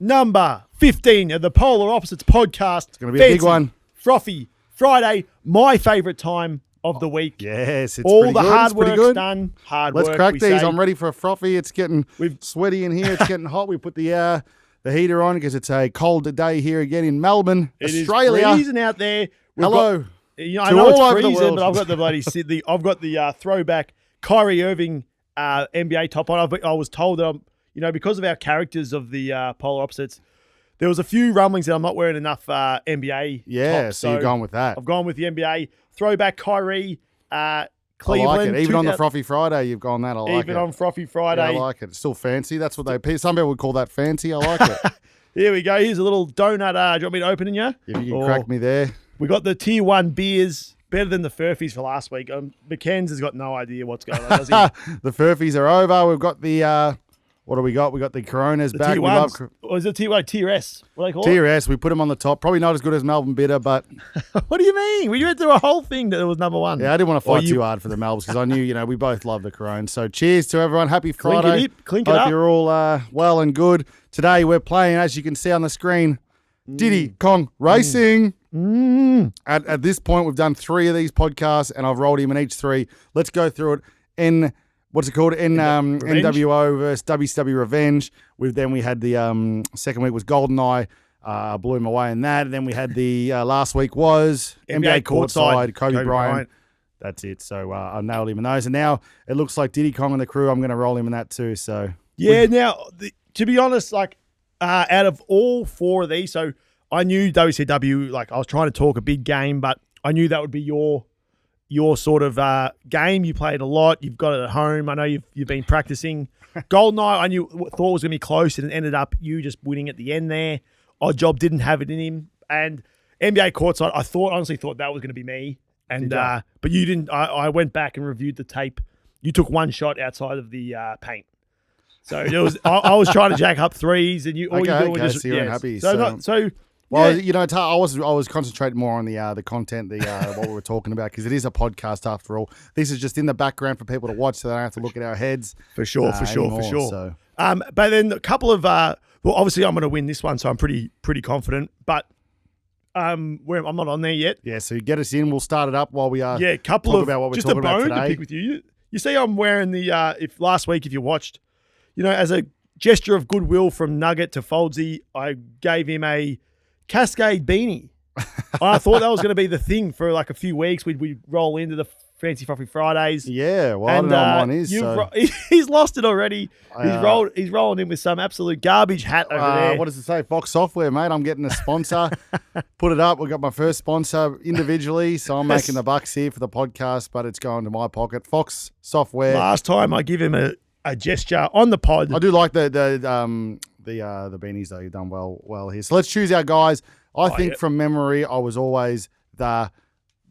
number 15 of the Polar Opposites podcast. It's going to be a big one. Frothy Friday, my favourite time of the week. Yes, it's all pretty the good. hard It's pretty work's good. done. Let's crack these. I'm ready for a frothy. It's getting sweaty in here. It's getting hot. We put the heater on because it's a cold day here again in Melbourne, Australia. It is freezing out there. Hello. I know it's freezing, but I've got the bloody I've got the throwback Kyrie Irving NBA top on. I was told that because of our characters of the Polar Opposites, there was a few rumblings that I'm not wearing enough NBA. Yeah, tops, so you're going with that. I've gone with the NBA throwback Kyrie. Cleveland. I like it. Even on the Frothy Friday, you've gone that. I like it. Even on Frothy Friday. Yeah, I like it. It's still fancy. That's what some people would call that fancy. I like it. Here we go. Here's a little donut. Do you want me to open it, yeah? If you can crack me there. We got the Tier 1 beers. Better than the Furfies for last week. McKen's has got no idea what's going on, does he? The Furfies are over. We've got the... what do we got? We got the Coronas back. Tier 1s. Or is it Tier 1? Tier S. What do they call Tier S. We put them on the top. Probably not as good as Melbourne Bitter, but... What do you mean? We went through a whole thing that it was number one. Yeah, I didn't want to fight too hard for the Melbs because I knew, we both love the Coronas. So cheers to everyone. Happy Friday. Clink it up. Hope you're all well and good. Today we're playing, as you can see on the screen, Diddy Kong Racing. At this point, we've done 3 of these podcasts, and I've rolled him in each 3. Let's go through it in... What's it called? NWO versus WCW Revenge. Then we had the second week was GoldenEye. Blew him away in that. And then we had the last week was NBA Courtside, Kobe Bryant. That's it. So I nailed him in those. And now it looks like Diddy Kong and the crew, I'm going to roll him in that too. So yeah, to be honest, out of all 4 of these, so I knew WCW, I was trying to talk a big game, but I knew that would be your sort of game. You played a lot. You've got it at home. I know you've been practicing. GoldenEye, thought was going to be close, and it ended up you just winning at the end there. Odd Job didn't have it in him. And NBA Courtside, I honestly thought that was going to be me. And but you didn't. I went back and reviewed the tape. You took 1 shot outside of the paint. So it was. I was trying to jack up threes, and you. All you do was just. So you're happy. Well, I was concentrating more on the content, what we were talking about, because it is a podcast after all. This is just in the background for people to watch, so they don't have to look at our heads. For sure. So. But then a couple of obviously I'm going to win this one, so I'm pretty confident. But I'm not on there yet. Yeah, so you get us in. We'll start it up while we are. Yeah, about what we're talking about today. To pick with you. You see, I'm wearing the if last week if you watched, as a gesture of goodwill from Nugget to Foldsy, I gave him a Cascade beanie. I thought that was going to be the thing for a few weeks. We'd roll into the Fancy Frothy Fridays. Yeah, well, I don't know what mine is. He's lost it already. He's rolling in with some absolute garbage hat over there. What does it say? Fox Software, mate. I'm getting a sponsor. Put it up. We got my first sponsor individually, so I'm making the bucks here for the podcast, but it's going to my pocket. Fox Software. Last time I give him a gesture on the pod. I do like the beanies though. You've done well here. So let's choose our guys. I think from memory, I was always the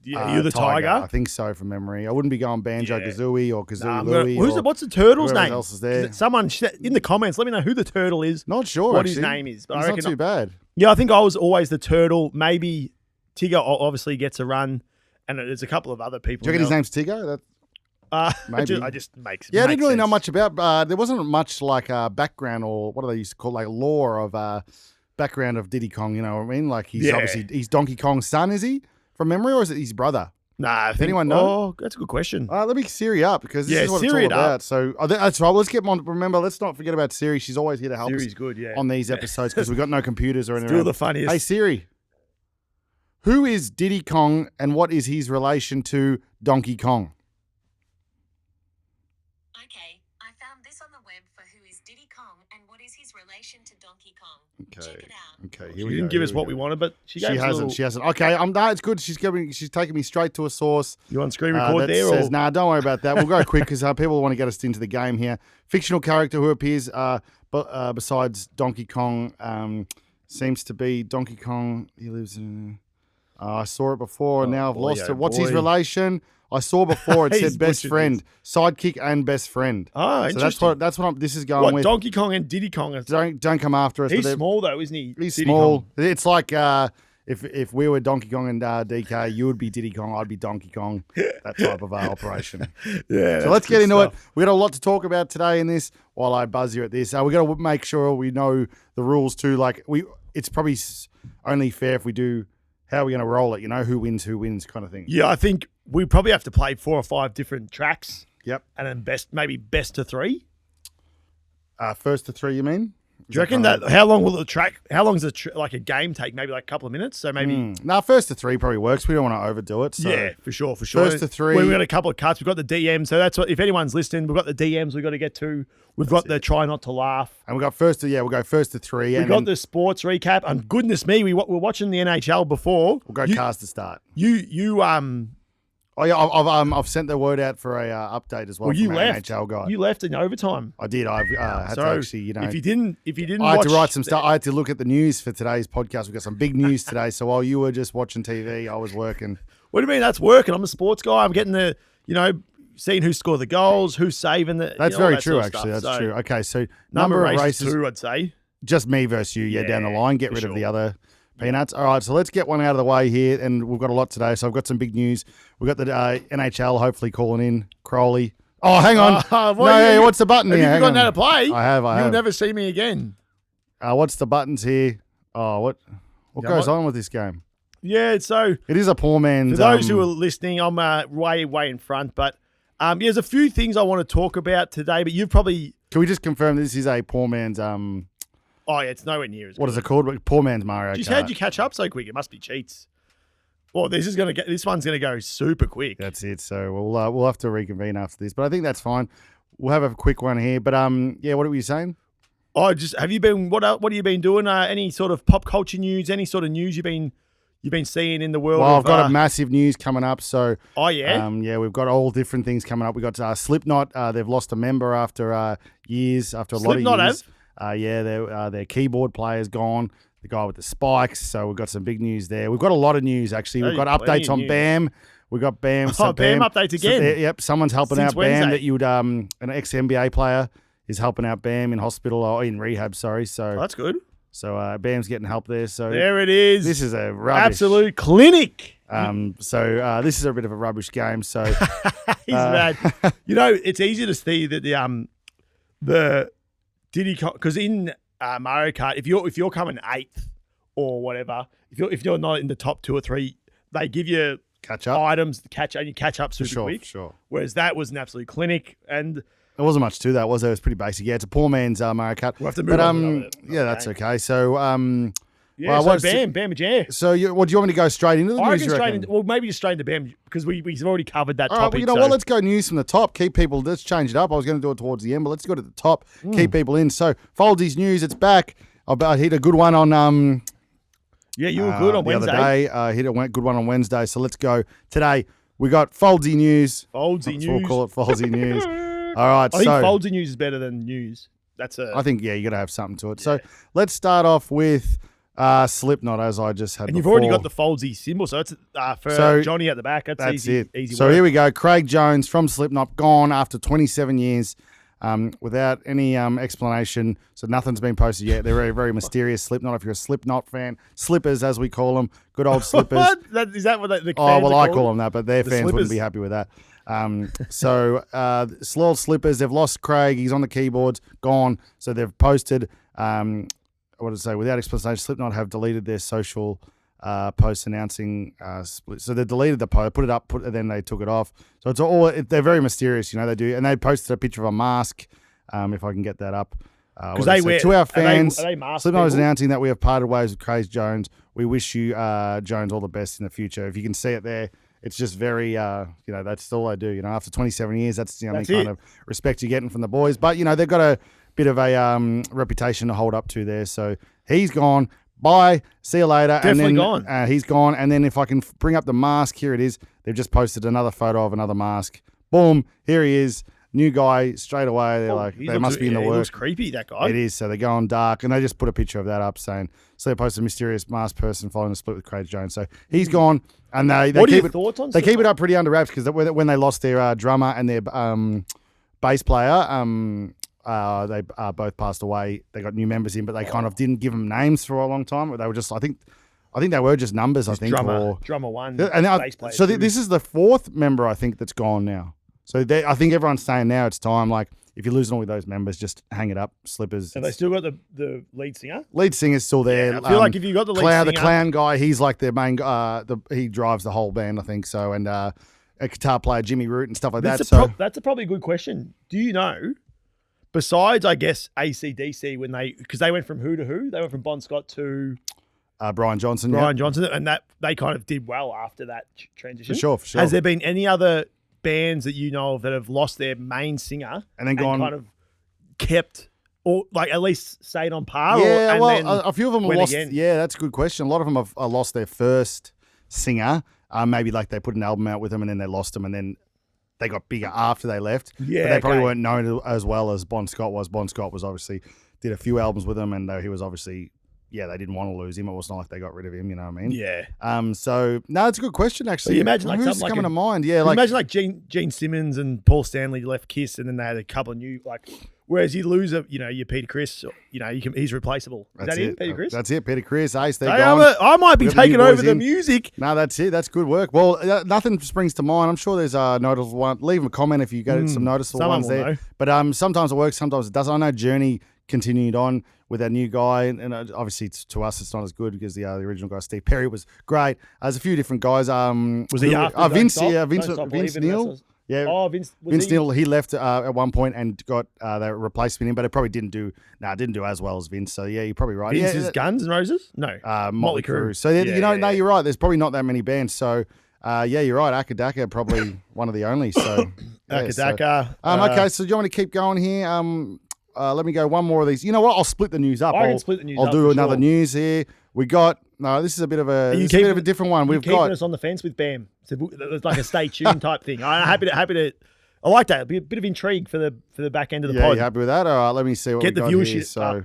you're the tiger. I think so from memory. I wouldn't be going Banjo Kazooie or Kazooie Louie. What's the turtle's name? Else is there? Someone in the comments, let me know who the turtle is. Not sure what his name is. But I reckon not too bad. Yeah, I think I was always the turtle. Maybe Tigger obviously gets a run, and there's a couple of other people. Do you reckon his name's Tigger? Maybe. I just makes. Yeah, I didn't really know much about. There wasn't much background or what do they used to call lore of background of Diddy Kong. You know what I mean? Obviously he's Donkey Kong's son. Is he from memory or is it his brother? Nah, anyone know? Oh, that's a good question. Let me Siri up because this is what Siri it's all about. So that's right. Let's get on. Remember, let's not forget about Siri. She's always here to help Siri's us good, on these episodes because we've got no computers or anything. Still the funniest. Hey Siri, who is Diddy Kong and what is his relation to Donkey Kong? Okay, I found this on the web for who is Diddy Kong and what is his relation to Donkey Kong. Okay. Check it out. Okay. She didn't give us what we wanted, but she hasn't. She hasn't. Okay. It's good. She's taking me straight to a source. You on screen record there? Says, nah, don't worry about that. We'll go quick because people want to get us into the game here. Fictional character who appears besides Donkey Kong seems to be Donkey Kong. He lives in. I saw it before and now I've lost it. What's his relation? I saw before it said best friend, sidekick, and best friend. Oh, interesting. So that's what this is going with. Donkey Kong and Diddy Kong. Don't come after us. He's small though, isn't he? He's small. Kong. It's like if we were Donkey Kong and DK, you would be Diddy Kong, I'd be Donkey Kong. That type of operation. Yeah. So let's get into it. We got a lot to talk about today in this. While I buzz you at this, we got to make sure we know the rules too. Like it's probably only fair if we do. How are we going to roll it? You know, who wins kind of thing. Yeah, I think we probably have to play 4 or 5 different tracks. Yep. And then maybe best to 3. First to 3, you mean? Do you reckon that? How long will the track? How long does like a game take? Maybe like a couple of minutes. So maybe. First to 3 probably works. We don't want to overdo it. So. Yeah, for sure. First to 3. We've got a couple of cuts. We've got the DMs. So that's what. If anyone's listening, we've got the DMs. We've got to get to. We've got the try not to laugh. And we got first to we'll go first to 3. We've got the sports recap. And goodness me, we're watching the NHL before. We'll go cast to start. Oh yeah, I've sent the word out for a update as well. Well, you from left. NHL guy. You left in overtime. I did. I had to actually, If you didn't, I had to write some stuff. I had to look at the news for today's podcast. We've got some big news today. So while you were just watching TV, I was working. What do you mean? That's working. I'm a sports guy. I'm getting seeing who scored the goals, who's saving the. That's very that true. sort of Actually, stuff. that's So, true. Okay, so number of of races, 2, I'd say. just me versus you. Yeah, down the line. Get for rid of the sure. other peanuts. All right, so let's get one out of the way here, and we've got a lot today. So I've got some big news. We've got the NHL hopefully calling in Crowley. Oh, hang on. What's the button Have here? you Hang forgotten on. how to play? I have. You'll never see me again. What's the buttons here? Oh, what goes on with this game? Yeah, so It is a poor man's. for those who are listening, I'm way in front. But there's a few things I want to talk about today. But you've probably. Can we just confirm this is a poor man's? Oh yeah, it's nowhere near as good. What is it called? Poor man's Mario Just Kart. how'd you catch up so quick? It must be cheats. Well, this one's gonna go super quick. That's it. So we'll have to reconvene after this, but I think that's fine. We'll have a quick one here. But what were you saying? Oh, have you been? What have you been doing? Any sort of pop culture news? Any sort of news you've been seeing in the world? Well, I've got a massive news coming up. So oh yeah, we've got all different things coming up. We got Slipknot. They've lost a member after years, after a lot of years. Their keyboard player's gone. The guy with the spikes. So we've got some big news there. We've got a lot of news actually. We've got updates on BAM. We've got BAM. Oh, BAM updates again. Yep, someone's helping Since out Wednesday. BAM. That you'd an ex-NBA player is helping out BAM in hospital or in rehab. Sorry. So Oh, that's good. So BAM's getting help there. So There it is. this is a rubbish. absolute clinic. This is a bit of a rubbish game. So He's mad. It's easy to see that the Diddy Kong, because in Mario Kart, if you're coming 8th or whatever, if you're not in the top 2 or 3, they give you catch up. items to catch and you catch up super quick. Sure. Whereas that was an absolute clinic, and There wasn't much to that, was there? It was pretty basic. Yeah, it's a poor man's Mario Kart. we'll have to move on. to yeah, that's okay. So Yeah, well, so what's- Bam, yeah. so do you want me to go straight into the I news? reckon you straight reckon? into, maybe just straight into Bam because we've already covered that All right, topic. well, let's go news from the top. Keep people, let's change it up. I was going to do it towards the end, but let's go to the top. Keep people in. So, Foldy's news, it's back. I hit a good one on yeah, you were good on the Wednesday. other day. I hit a good one on Wednesday. So, let's go. Today, we got Foldy news. Foldsy That's what news. we'll call it, Foldy news. All right, I think so Foldsy news is better than news. I think, you got to have something to it. So, let's start off with Slipknot, as I just had and you've before. already got the Foldsy symbol, so it's for So, Johnny at the back. That's easy. it. Easy So work. here we go. Craig Jones from Slipknot gone after 27 years without any explanation. So nothing's been posted yet. They're very, very mysterious. Slipknot, if you're a Slipknot fan. Slippers, as we call them. Good old slippers. What? Is that what the Oh, fans well, are I called? call them that, but their The fans wouldn't Slippers. be happy with that. Slow Slippers, they've lost Craig. He's on the keyboards, gone. So they've posted, what did it say? Without explanation, Slipknot have deleted their social posts announcing split. So they deleted the post, put it up, then they took it off. So it's all, they're very mysterious, they do. And they posted a picture of a mask, if I can get that up. Because they wear to our fans, Are they masked Slipknot is people? announcing that we have parted ways with Craig Jones. We wish you, Jones, all the best in the future. If you can see it there, it's just very, that's all they do. After 27 years, that's the only That's kind it. of respect you're getting from the boys. But, they've got a bit of a reputation to hold up to there. So he's gone. Bye. See you later. Definitely and then, gone. He's gone. And then if I can bring up the mask, here it is. They've just posted another photo of another mask. Boom. Here he is. New guy straight away. They're like, they must be in the He work. looks creepy, that guy. It is. So they're going dark. And they just put a picture of that up saying, so they posted a mysterious masked person following a split with Craig Jones. So he's gone. And they What are keep your it. thoughts on They keep it up pretty under wraps because when they lost their drummer and their bass player, they both passed away. They got new members in, but they kind of didn't give them names for a long time. They were just, I think I think they were just numbers. I think drummer one, and bass player so two. this is the fourth member I think that's gone now. So I think everyone's saying now it's time. Like if you're losing all of those members, just hang it up. Slippers. Have they still got the lead singer? Lead singer's still there. Yeah, I feel like if you got the lead Clown, singer, the clown guy, he's like the main. He drives the whole band, I think so, and a guitar player Jimmy Root and stuff like that. That's probably a good question. Do you know? Besides, I guess AC/DC because they went from who to who? They went from Bon Scott to Brian Johnson. Brian Johnson, and that they kind of did well after that transition. For sure. Has there been any other bands that you know of that have lost their main singer and then gone kind of kept or like at least stayed on par? Yeah, then a few of them have lost. again? Yeah, that's a good question. A lot of them have lost their first singer. Maybe like they put an album out with them and then they lost them and then they got bigger after they left. Yeah, but they probably weren't known as well as Bon Scott was. Bon Scott was obviously did a few albums with them, and he was obviously they didn't want to lose him. It was not like they got rid of him. You know what I mean? Yeah. So no, it's a good question actually. So you imagine like who's something coming like to mind? Yeah, like imagine like Gene Simmons and Paul Stanley left Kiss, and then they had a couple of new like. Whereas you lose your Peter Chris, he's replaceable. Is that it, Peter Chris? That's it, Peter Chris. Ace, they're gone. I might be taking over the music. No, that's it. That's good work. Well, nothing springs to mind. I'm sure there's a notable one. Leave a comment if you get some noticeable ones there. Know. But sometimes it works, sometimes it doesn't. I know Journey continued on with that new guy, and obviously to us it's not as good because the original guy Steve Perry was great. There's a few different guys. Was he after Vince Neil? Yeah, Vince Neil. He left at one point and got their replacement in, but it probably didn't do as well as Vince. So yeah, you're probably right. Vince is Guns N' Roses? No, Motley Crue. So no, you're right. There's probably not that many bands. So you're right. Akadaka probably one of the only. So Akadaka. Okay, so do you want me to keep going here? Let me go one more of these. You know what? I'll split the news up. I can split the news up. I'll do another news here. We got this is a bit of a different one. We've got us on the fence with Bam. It's like a stay tuned type thing. I'm happy to. I like that. A bit of intrigue for the back end of the pod. You happy with that? All right, let me see what we got here. So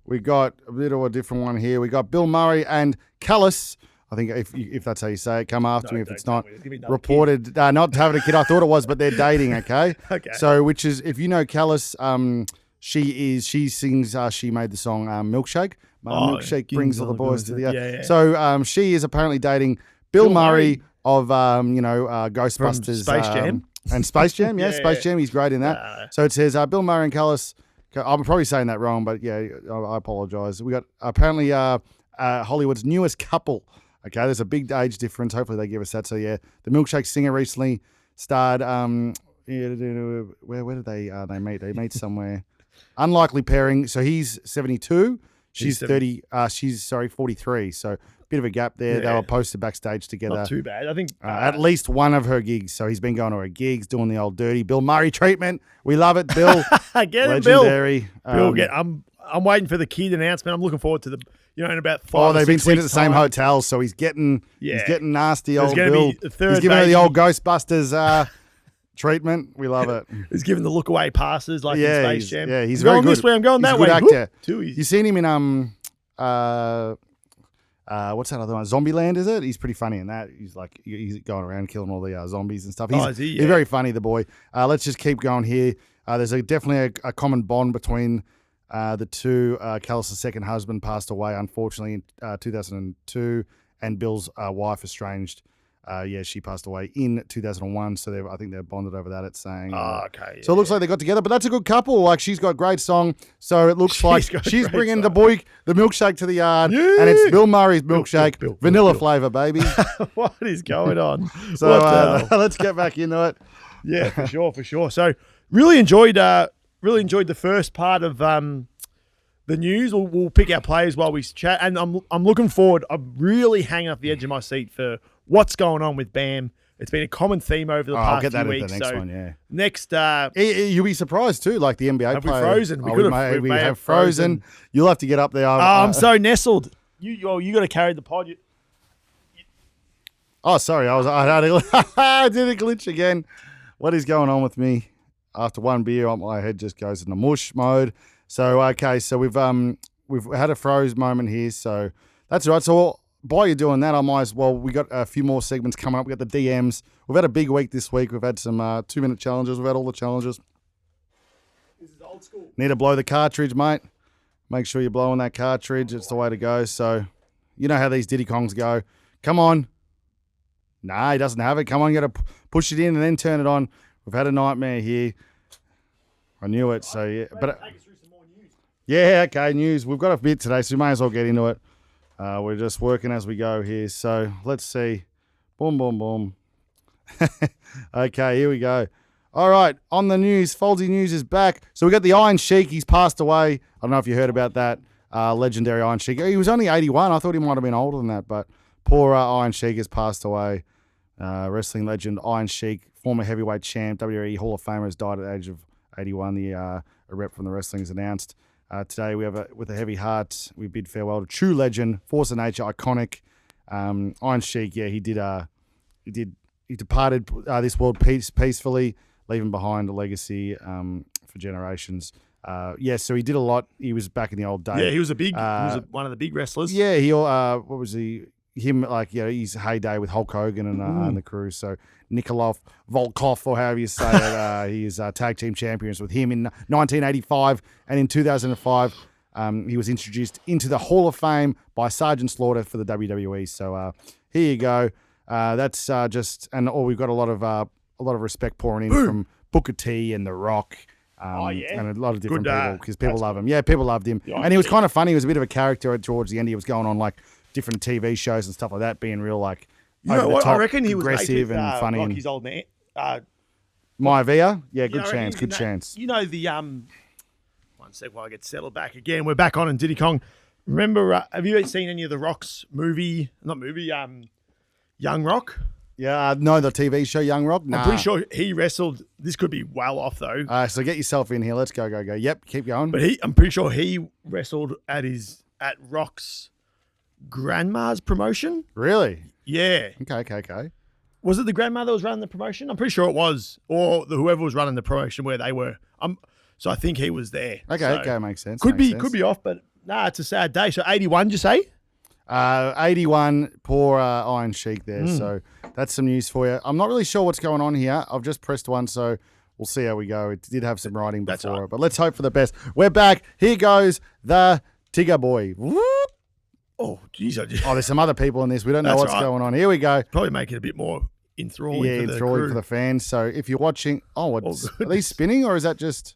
we got a bit of a different one here. We got Bill Murray and Callis. I think if that's how you say it, come after me if it's not. Reported not having a kid. I thought it was, but they're dating. Okay. Okay. So which is if you know Callis, she sings. She made the song Milkshake. Milkshake brings all the boys to the. Yeah. So she is apparently dating Bill Murray of Ghostbusters, from Space Jam. And Space Jam. Yeah, Space Jam. He's great in that. So it says Bill Murray and Callis. I'm probably saying that wrong, but yeah, I apologize. We got apparently Hollywood's newest couple. Okay, there's a big age difference. Hopefully they give us that. So yeah, the Milkshake singer recently starred. Where did they meet? They meet somewhere. Unlikely pairing. So he's 72. She's 30. She's 43. So bit of a gap there. Yeah. They were posted backstage together. Not too bad. I think at least one of her gigs. So he's been going to her gigs, doing the old dirty Bill Murray treatment. We love it, Bill. Get it, legendary. Bill. I'm waiting for the kid announcement. I'm looking forward to the in about 5 or 6 they've been seen at the weeks' same time. hotels, so he's getting nasty. There's old gonna Bill. be a third He's giving her the baby. old Ghostbusters treatment. We love it. He's giving the look away passes like in Space Jam. Yeah, he's I'm very going good. This way, I'm going He's that a good way. actor. Too easy. You seen him in what's that other one? Zombieland, is it? He's pretty funny in that. He's going around killing all the zombies and stuff. Is he? Yeah. He's very funny, the boy. Let's just keep going here. There's definitely a common bond between the two. Callis' second husband passed away, unfortunately, in 2002, and Bill's wife estranged. She passed away in 2001, so I think they're bonded over that. It's saying. Okay. Yeah. So it looks like they got together, but that's a good couple. Like she's got a great song, so it looks like she's bringing the milkshake to the yard, and it's Bill Murray's milkshake, vanilla flavor, baby. What is going on? So let's get back into it. Yeah, for sure. So really enjoyed the first part of the news. We'll pick our players while we chat, and I'm looking forward. I'm really hanging off the edge of my seat for what's going on with Bam. It's been a common theme over the past I'll get that few at weeks. the next one, yeah. Next, you'll be surprised too. Like the NBA have we player. frozen? We have frozen. You'll have to get up there. I'm so nestled. You got to carry the pod. Sorry, I did a glitch again. What is going on with me? After one beer, my head just goes into mush mode. So so we've had a froze moment here. So that's all right. So while you're doing that, I might as well. We got a few more segments coming up. We got the DMs. We've had a big week this week. We've had some 2-minute challenges. We've had all the challenges. This is old school. Need to blow the cartridge, mate. Make sure you're blowing that cartridge. It's the way to go. So You know how these Diddy Kongs go. Come on. Nah, he doesn't have it. Come on, you got to push it in and then turn it on. We've had a nightmare here. I knew it. So, yeah. But yeah, okay, news. We've got a bit today, so we may as well get into it. We're just working as we go here. So, let's see. Boom, boom, boom. Okay, here we go. All right, on the news, Folsey News is back. So we got the Iron Sheik. He's passed away. I don't know if you heard about that. Legendary Iron Sheik. He was only 81. I thought he might have been older than that, but poor Iron Sheik has passed away. Wrestling legend Iron Sheik, former heavyweight champ, WWE Hall of Famer, has died at the age of 81. A rep from the wrestling is announced. Today we have with a heavy heart, we bid farewell to true legend, force of nature, iconic. Iron Sheik, yeah, he departed this world peacefully, leaving behind a legacy for generations. So he did a lot. He was back in the old days. Yeah, he was one of the big wrestlers. Yeah, he what was he? Him, like, his heyday with Hulk Hogan and the crew. So Nikolov Volkov, or however you say it, he is tag team champions with him in 1985, and in 2005 he was introduced into the Hall of Fame by Sergeant Slaughter for the WWE. So here you go. That's just, and we've got a lot of respect pouring in from Booker T and The Rock. And a lot of different people, because people love him. Yeah, people loved him. Yeah, and he was kind of funny. He was a bit of a character towards the end. He was going on like different TV shows and stuff like that, being real like I reckon he was aggressive and funny. Rocky's old man. Maivia? Yeah, good chance. Good chance. You know the one sec while I get settled back again. We're back on in Diddy Kong. Remember, have you seen any of the Rock's movie? Not movie. Young Rock. Yeah, no, the TV show Young Rock. Nah. I'm pretty sure he wrestled. This could be well off though. So get yourself in here. Let's go. Yep, keep going. But I'm pretty sure he wrestled at Rock's grandma's promotion. Really? Yeah. Okay. Was it the grandma that was running the promotion? I'm pretty sure it was, or whoever was running the promotion where they were. So I think he was there. Okay, makes sense. Could be off, but nah, it's a sad day. So 81, did you say? 81, poor Iron Sheik there. So that's some news for you. I'm not really sure what's going on here. I've just pressed one, so we'll see how we go. It did have some writing before it, but let's hope for the best. We're back. Here goes the Tigger Boy. Whoop. Oh, geez. There's some other people in this. We don't know what's going on. Here we go. Probably make it a bit more enthralling. Yeah, enthralling for the fans. So if you're watching, are these spinning or is that just...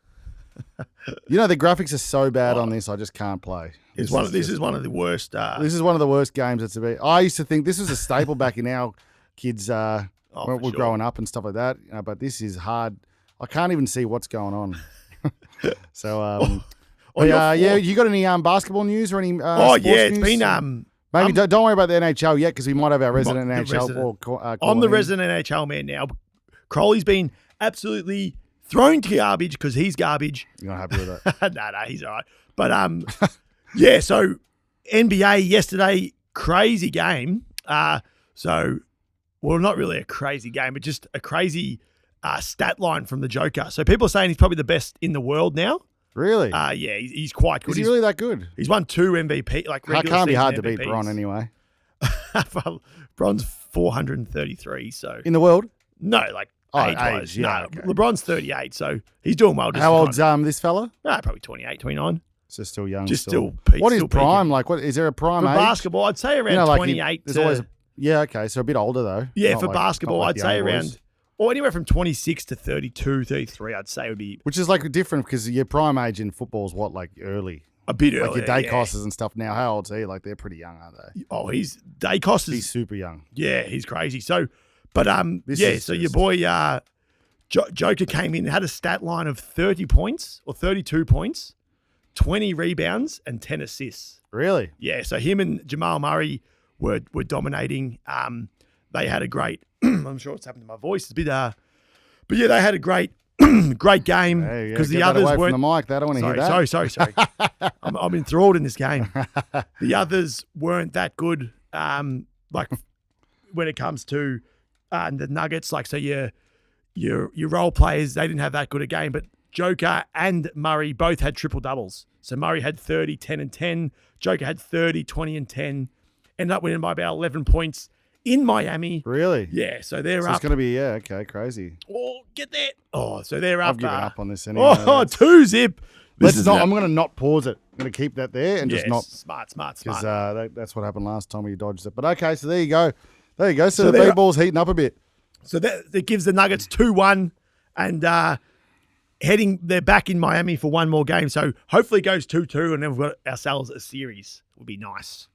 the graphics are so bad on this, I just can't play. This is one of the worst. This is one of the worst games that's about. I used to think this was a staple back in our kids when we were growing up and stuff like that. But this is hard. I can't even see what's going on. So, you got any basketball news or any? Sports it's news? been maybe don't worry about the NHL yet because we might have our resident NHL. I'm the resident NHL man now. Crowley's been absolutely thrown to garbage because he's garbage. You're not happy with that? No, he's all right. But so NBA yesterday, crazy game. Not really a crazy game, but just a crazy stat line from the Joker. So people are saying he's probably the best in the world now. Really? Yeah, he's quite good. Is he really that good? He's won 2 MVP. It can't be hard to beat Bron anyway. Bron's 433. So in the world? No, age-wise. Yeah, okay. LeBron's 38, so he's doing well. How old's this fella? Probably 28, 29. So still young. What is prime? Like, what is there a prime age? For basketball, I'd say around 28. There's always okay, so a bit older though. Yeah, for basketball, I'd say around, or anywhere from 26 to 32, 33, I'd say would be. Which is like different because your prime age in football is what, like early? A bit early. Like your Dacosses and stuff now. How old's he? Like they're pretty young, aren't they? Oh, Dacos he's super young. Yeah, he's crazy. So, but your boy Joker came in and had a stat line of 30 points or 32 points, 20 rebounds and 10 assists. Really? Yeah. So him and Jamal Murray were dominating. They had a great. I'm sure it's happened to my voice. It's a bit. But yeah, they had a great game because the others weren't. From the mic, I don't want to hear that. Sorry. I'm enthralled in this game. The others weren't that good. Like when it comes to the Nuggets, like so your role players, they didn't have that good a game, but Joker and Murray both had triple doubles. So Murray had 30, 10 and 10. Joker had 30, 20 and 10. Ended up winning by about 11 points in Miami. Really? Yeah. So they're up. It's going to be, crazy. Oh, get that. Oh, so they're up. I've given up on this anyway. 2-0. I'm going to not pause it. I'm going to keep that there and just not. Smart. Because that's what happened last time we dodged it. But okay, so there you go. So the big ball's heating up a bit. So that gives the Nuggets 2-1 and they're back in Miami for one more game. So hopefully it goes 2-2 and then we've got ourselves a series. Would be nice.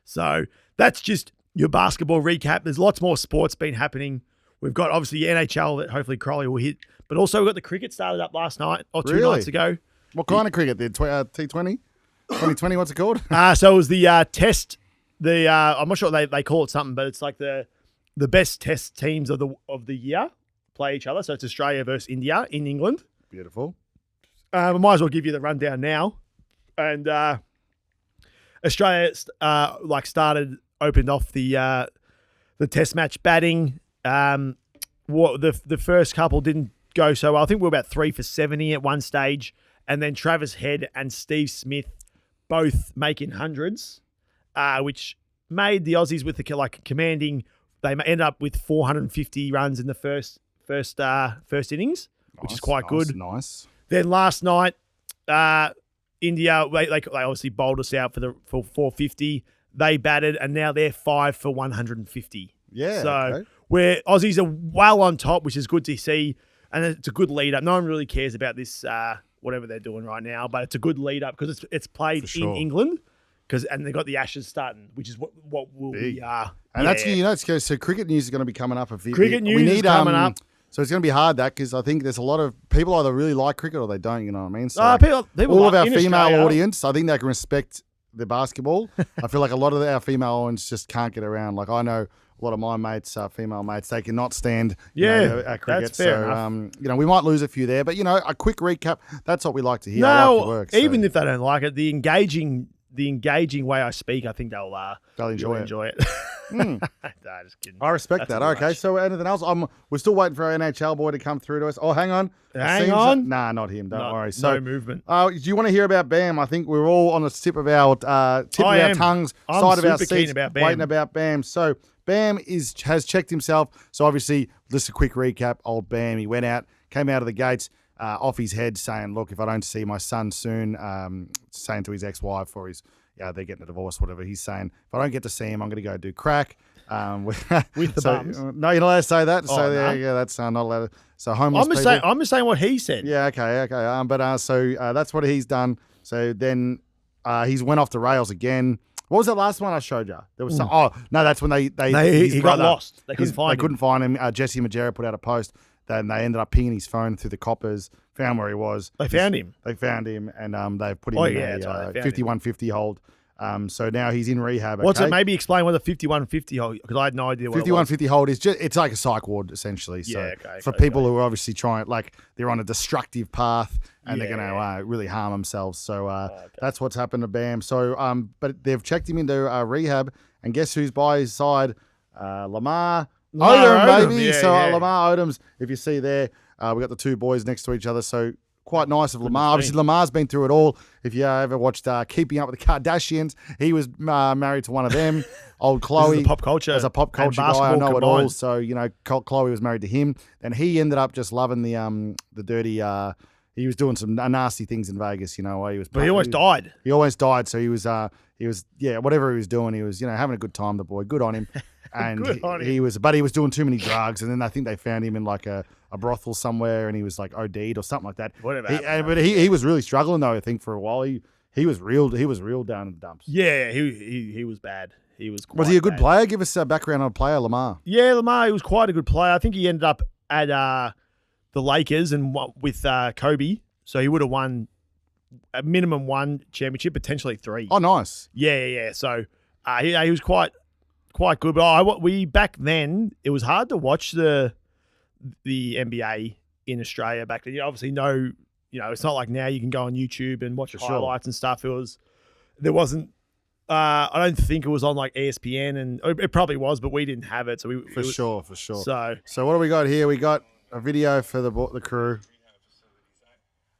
So that's just your basketball recap. There's lots more sports been happening. We've got obviously the NHL that hopefully Crowley will hit. But also we've got the cricket started up last night or 2 nights ago. What kind of cricket? The T20? 2020, what's it called? So it was the test. I'm not sure they call it something, but it's like the best test teams of the year play each other. So it's Australia versus India in England. Beautiful. I might as well give you the rundown now. And Australia opened off the test match batting. The first couple didn't go so well. I think we were about 3 for 70 at one stage. And then Travis Head and Steve Smith both making hundreds, which made the Aussies with the commanding. They ended up with 450 runs in the first innings, which is quite good. Nice. Then last night, India they obviously bowled us out for 450. They batted, and now they're 5 for 150. Yeah. So where Aussies are well on top, which is good to see, and it's a good lead up. No one really cares about this. Whatever they're doing right now, but it's a good lead up because it's played in England and they've got the Ashes starting, which is what will be. And that's good. So cricket news is going to be coming up. Cricket news is coming up. So it's going to be hard because I think there's a lot of people either really like cricket or they don't. You know what I mean? So people all of our female Australia, audience, I think they can respect the basketball. I feel like a lot of our female audience just can't get around. Like I know a lot of my mates, female mates, they cannot stand cricket. That's fair enough. We might lose a few there, but a quick recap. That's what we like to hear. Even if they don't like it, the engaging way I speak, I think they'll enjoy it. Nah, just kidding. I respect that. Okay, so anything else? We're still waiting for our NHL boy to come through to us. Oh, hang on. Nah, not him. Don't worry. So no movement. Do you want to hear about Bam? I think we're all on the tip of our tongues, side of our seats, waiting about Bam. So Bam has checked himself. So obviously, just a quick recap. Old Bam, he went out, came out of the gates, off his head, saying, "Look, if I don't see my son soon," saying to his ex-wife or they're getting a divorce, whatever. He's saying, if I don't get to see him, I'm going to go do crack. With the bums. No, you're not allowed to say that. That's not allowed. So homeless people. I'm just saying what he said. Yeah, okay. So that's what he's done. So then he's went off the rails again. What was that last one I showed you? There was some. Oh no, that's when he got lost. They couldn't find him. Jesse Majera put out a post. Then they ended up pinging his phone through the coppers. Found where he was. They found him, and they've put him in a 5150 hold. So now he's in rehab. What's it? Maybe explain what the 5150 hold, because I had no idea what 5150 hold is. It's like a psych ward essentially. So for people who are obviously trying, they're on a destructive path and they're going to really harm themselves. So that's what's happened to Bam. So but they've checked him into rehab, and guess who's by his side? Lamar Odom, baby. Lamar Odom's. If you see there, we got the two boys next to each other. So quite nice of Lamar. Obviously, Lamar's been through it all. If you ever watched Keeping Up with the Kardashians, he was married to one of them. Old Chloe. As a pop culture guy, I know it all. So, Chloe was married to him. And he ended up just loving the dirty... he was doing some nasty things in Vegas, He was. But he almost died. He almost died. So he was whatever he was doing, he was, having a good time, the boy. Good on him. And he was doing too many drugs. And then I think they found him in a brothel somewhere, and he was OD'd or something like that. But he was really struggling though. I think for a while he was real down in the dumps. Yeah, he was bad. Was he a good player? Give us a background on a player, Lamar. Yeah, Lamar. He was quite a good player. I think he ended up at the Lakers and with Kobe, so he would have won a minimum one championship, potentially 3. Oh, nice. Yeah. So he was quite good. But we back then it was hard to watch the NBA in Australia back then. You obviously know, it's not like now you can go on YouTube and watch highlights and stuff. There wasn't. I don't think it was on ESPN, and it probably was, but we didn't have it. So for sure. So what do we got here? We got a video for the crew.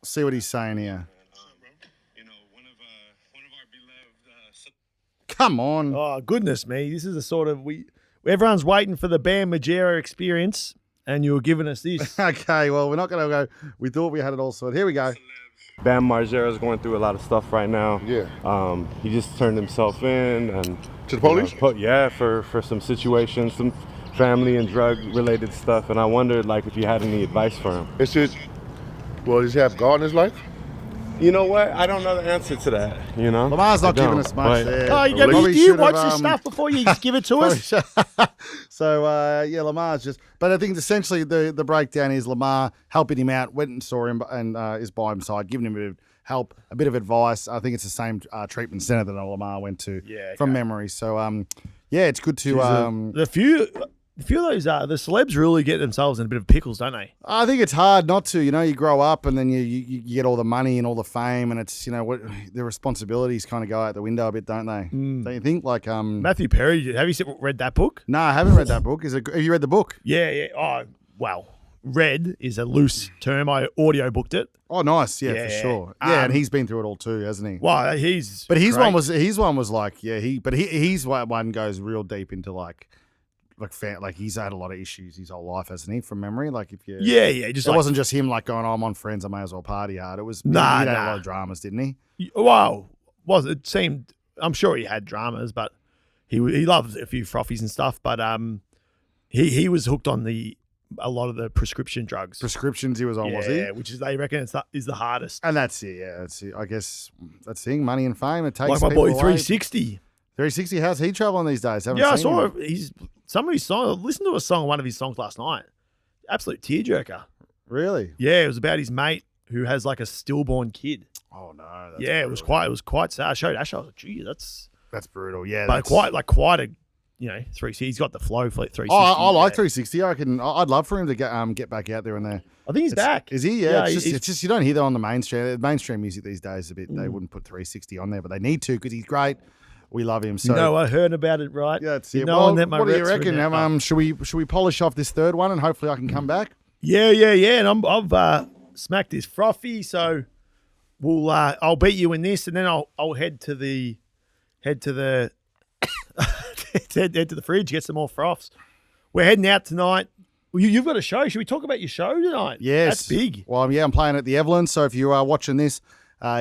See what he's saying here. Come on. Oh, goodness me. This is a sort of... Everyone's waiting for the Bam Margera experience, and you're giving us this. Okay, well, we're not going to go... We thought we had it all sorted. Here we go. Bam Margera's going through a lot of stuff right now. Yeah. He just turned himself in and To the police? for some situations, some family and drug related stuff. And I wondered like if you had any advice for him. Does he have God in his life? You know what? I don't know the answer to that. You know, Lamar's not I giving don't, us much but- there. Oh, do Probably you should watch have, this stuff before you just give it to us? So yeah, Lamar's just. But I think essentially the breakdown is Lamar helping him out, went and saw him and is by his side, giving him a bit of help, a bit of advice. I think it's the same treatment center that Lamar went to from memory. So yeah, it's good to A few of those the celebs really get themselves in a bit of pickles, don't they? I think it's hard not to. You know, you grow up and then you get all the money and all the fame, and it's what the responsibilities kind of go out the window a bit, don't they? Don't you think? Like Matthew Perry, have you read that book? No, I haven't read that book. Have you read the book? Yeah. Oh, well, read is a loose term. I audio booked it. Oh, nice. Yeah, for sure. Yeah, and he's been through it all too, hasn't he? Well, But his great. one was like his one goes real deep into like he's had a lot of issues his whole life, hasn't he? From memory, like if you just it wasn't just him like going, oh, I'm on Friends, I may as well party hard. It was he had a lot of dramas, didn't he? Wow, it seemed. I'm sure he had dramas, but he loved a few frothies and stuff. But he was hooked on a lot of the prescription drugs. Prescriptions he was on, was he? Yeah, which is they reckon is the hardest. And that's it. Yeah, that's it. I guess that's the thing. Money and fame. It takes Like my people boy away. 360. 360. How's he traveling these days? I saw some of his songs. Listened to a song, one of his songs last night. Absolute tearjerker. Really? Yeah, it was about his mate who has like a stillborn kid. Oh no. That's Yeah, brutal. it was quite sad. I showed Ash. I was like, gee, that's brutal. Yeah, but quite a 360. He's got the flow for 360. Oh, I like 360. I'd love for him to get back out there and there. I think he's back. Is he? Yeah. Yeah, It's just you don't hear that on the mainstream. Mainstream music these days a bit. They wouldn't put 360 on there, but they need to because he's great. We love him. So I heard about it, right? yeah, that's You it. know, Well, and that my what do you reps were reckon? down. Should we polish off this third one and hopefully I can come back? Yeah. And I've smacked this frothy, so I'll beat you in this, and then I'll head to the head to the fridge, get some more froths. We're heading out tonight. Well, you've got a show. Should we talk about your show tonight? Yes. That's big. Well, yeah, I'm playing at the Evelyn. So if you are watching this,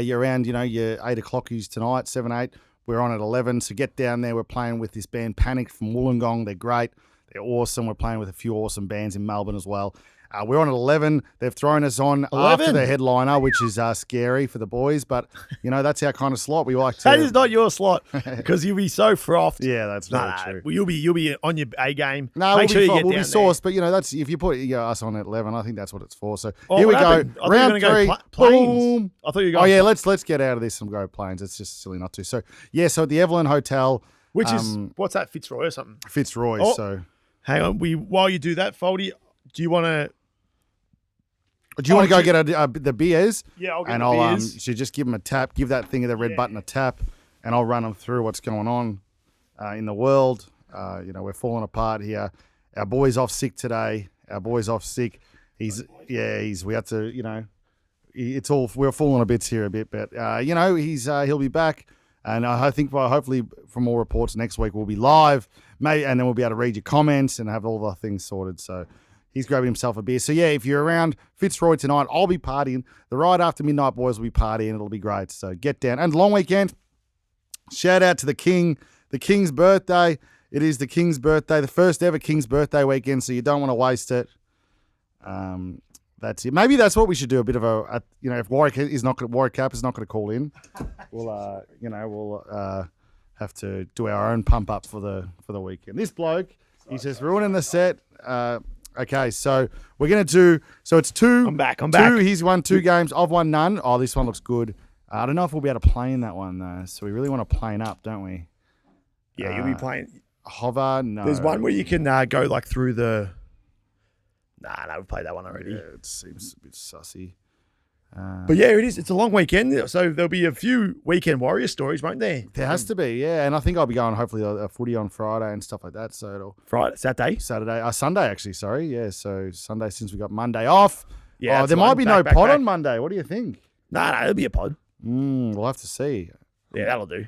you're around, your 8 o'clockies tonight, 7, 8. We're on at 11. So get down there. We're playing with this band Panic from Wollongong. They're great. They're awesome. We're playing with a few awesome bands in Melbourne as well. We're on at 11. They've thrown us on 11? after the headliner, which is scary for the boys. But, that's our kind of slot. We like to. That is not your slot because you'll be so frothed. Yeah, that's very true. Well, you'll be on your A game. No, Make sure you get we'll down be sourced, but that's if you put us on at 11. I think that's what it's for. So here we what go, happened? I thought you were round gonna 3. go planes. Boom. I thought you were Oh going. yeah, let's get out of this and go planes. It's just silly not to. So yeah, so at the Evelyn Hotel, Which is what's that, Fitzroy or something? Fitzroy. Oh. So Hang on. While you do that, Foldy, do you want to? do you want to go get the beers? Yeah, I'll get and the I'll beers. so just give them a tap. Give that thing of the red button a tap, and I'll run them through what's going on in the world. We're falling apart here. Our boy's off sick today. We have to, it's all, we're falling to bits here a bit, but he'll be back, and I think hopefully from all reports next week we'll be live, maybe, and then we'll be able to read your comments and have all the things sorted. So he's grabbing himself a beer. So yeah, if you're around Fitzroy tonight, I'll be partying. The Ride After Midnight boys will be partying. It'll be great. So get down. And long weekend. Shout out to the King's birthday. It is the King's birthday, the first ever King's birthday weekend. So you don't want to waste it. That's it. Maybe that's what we should do. A bit of if Warwick Cap is not going to call in, we'll have to do our own pump up for the weekend. This bloke, he's just ruining the set. Okay, so we're gonna do. So it's 2. I'm back. He's won 2 games. I've won none. Oh, this one looks good. I don't know if we'll be able to play in that one though. So we really want to plane up, don't we? Yeah, you'll be playing. Hover, no. There's one where you can go like through the. No, we've played that one already. Yeah, it seems a bit sussy. But yeah, it is. It's a long weekend, so there'll be a few weekend warrior stories, won't there? There has to be, yeah. And I think I'll be going hopefully a footy on Friday and stuff like that. So it'll Friday, Saturday. Sunday actually. Sorry, yeah. So Sunday since we got Monday off. Yeah, there might be no pod on Monday. What do you think? No, it'll be a pod. We'll have to see. Yeah, that'll do.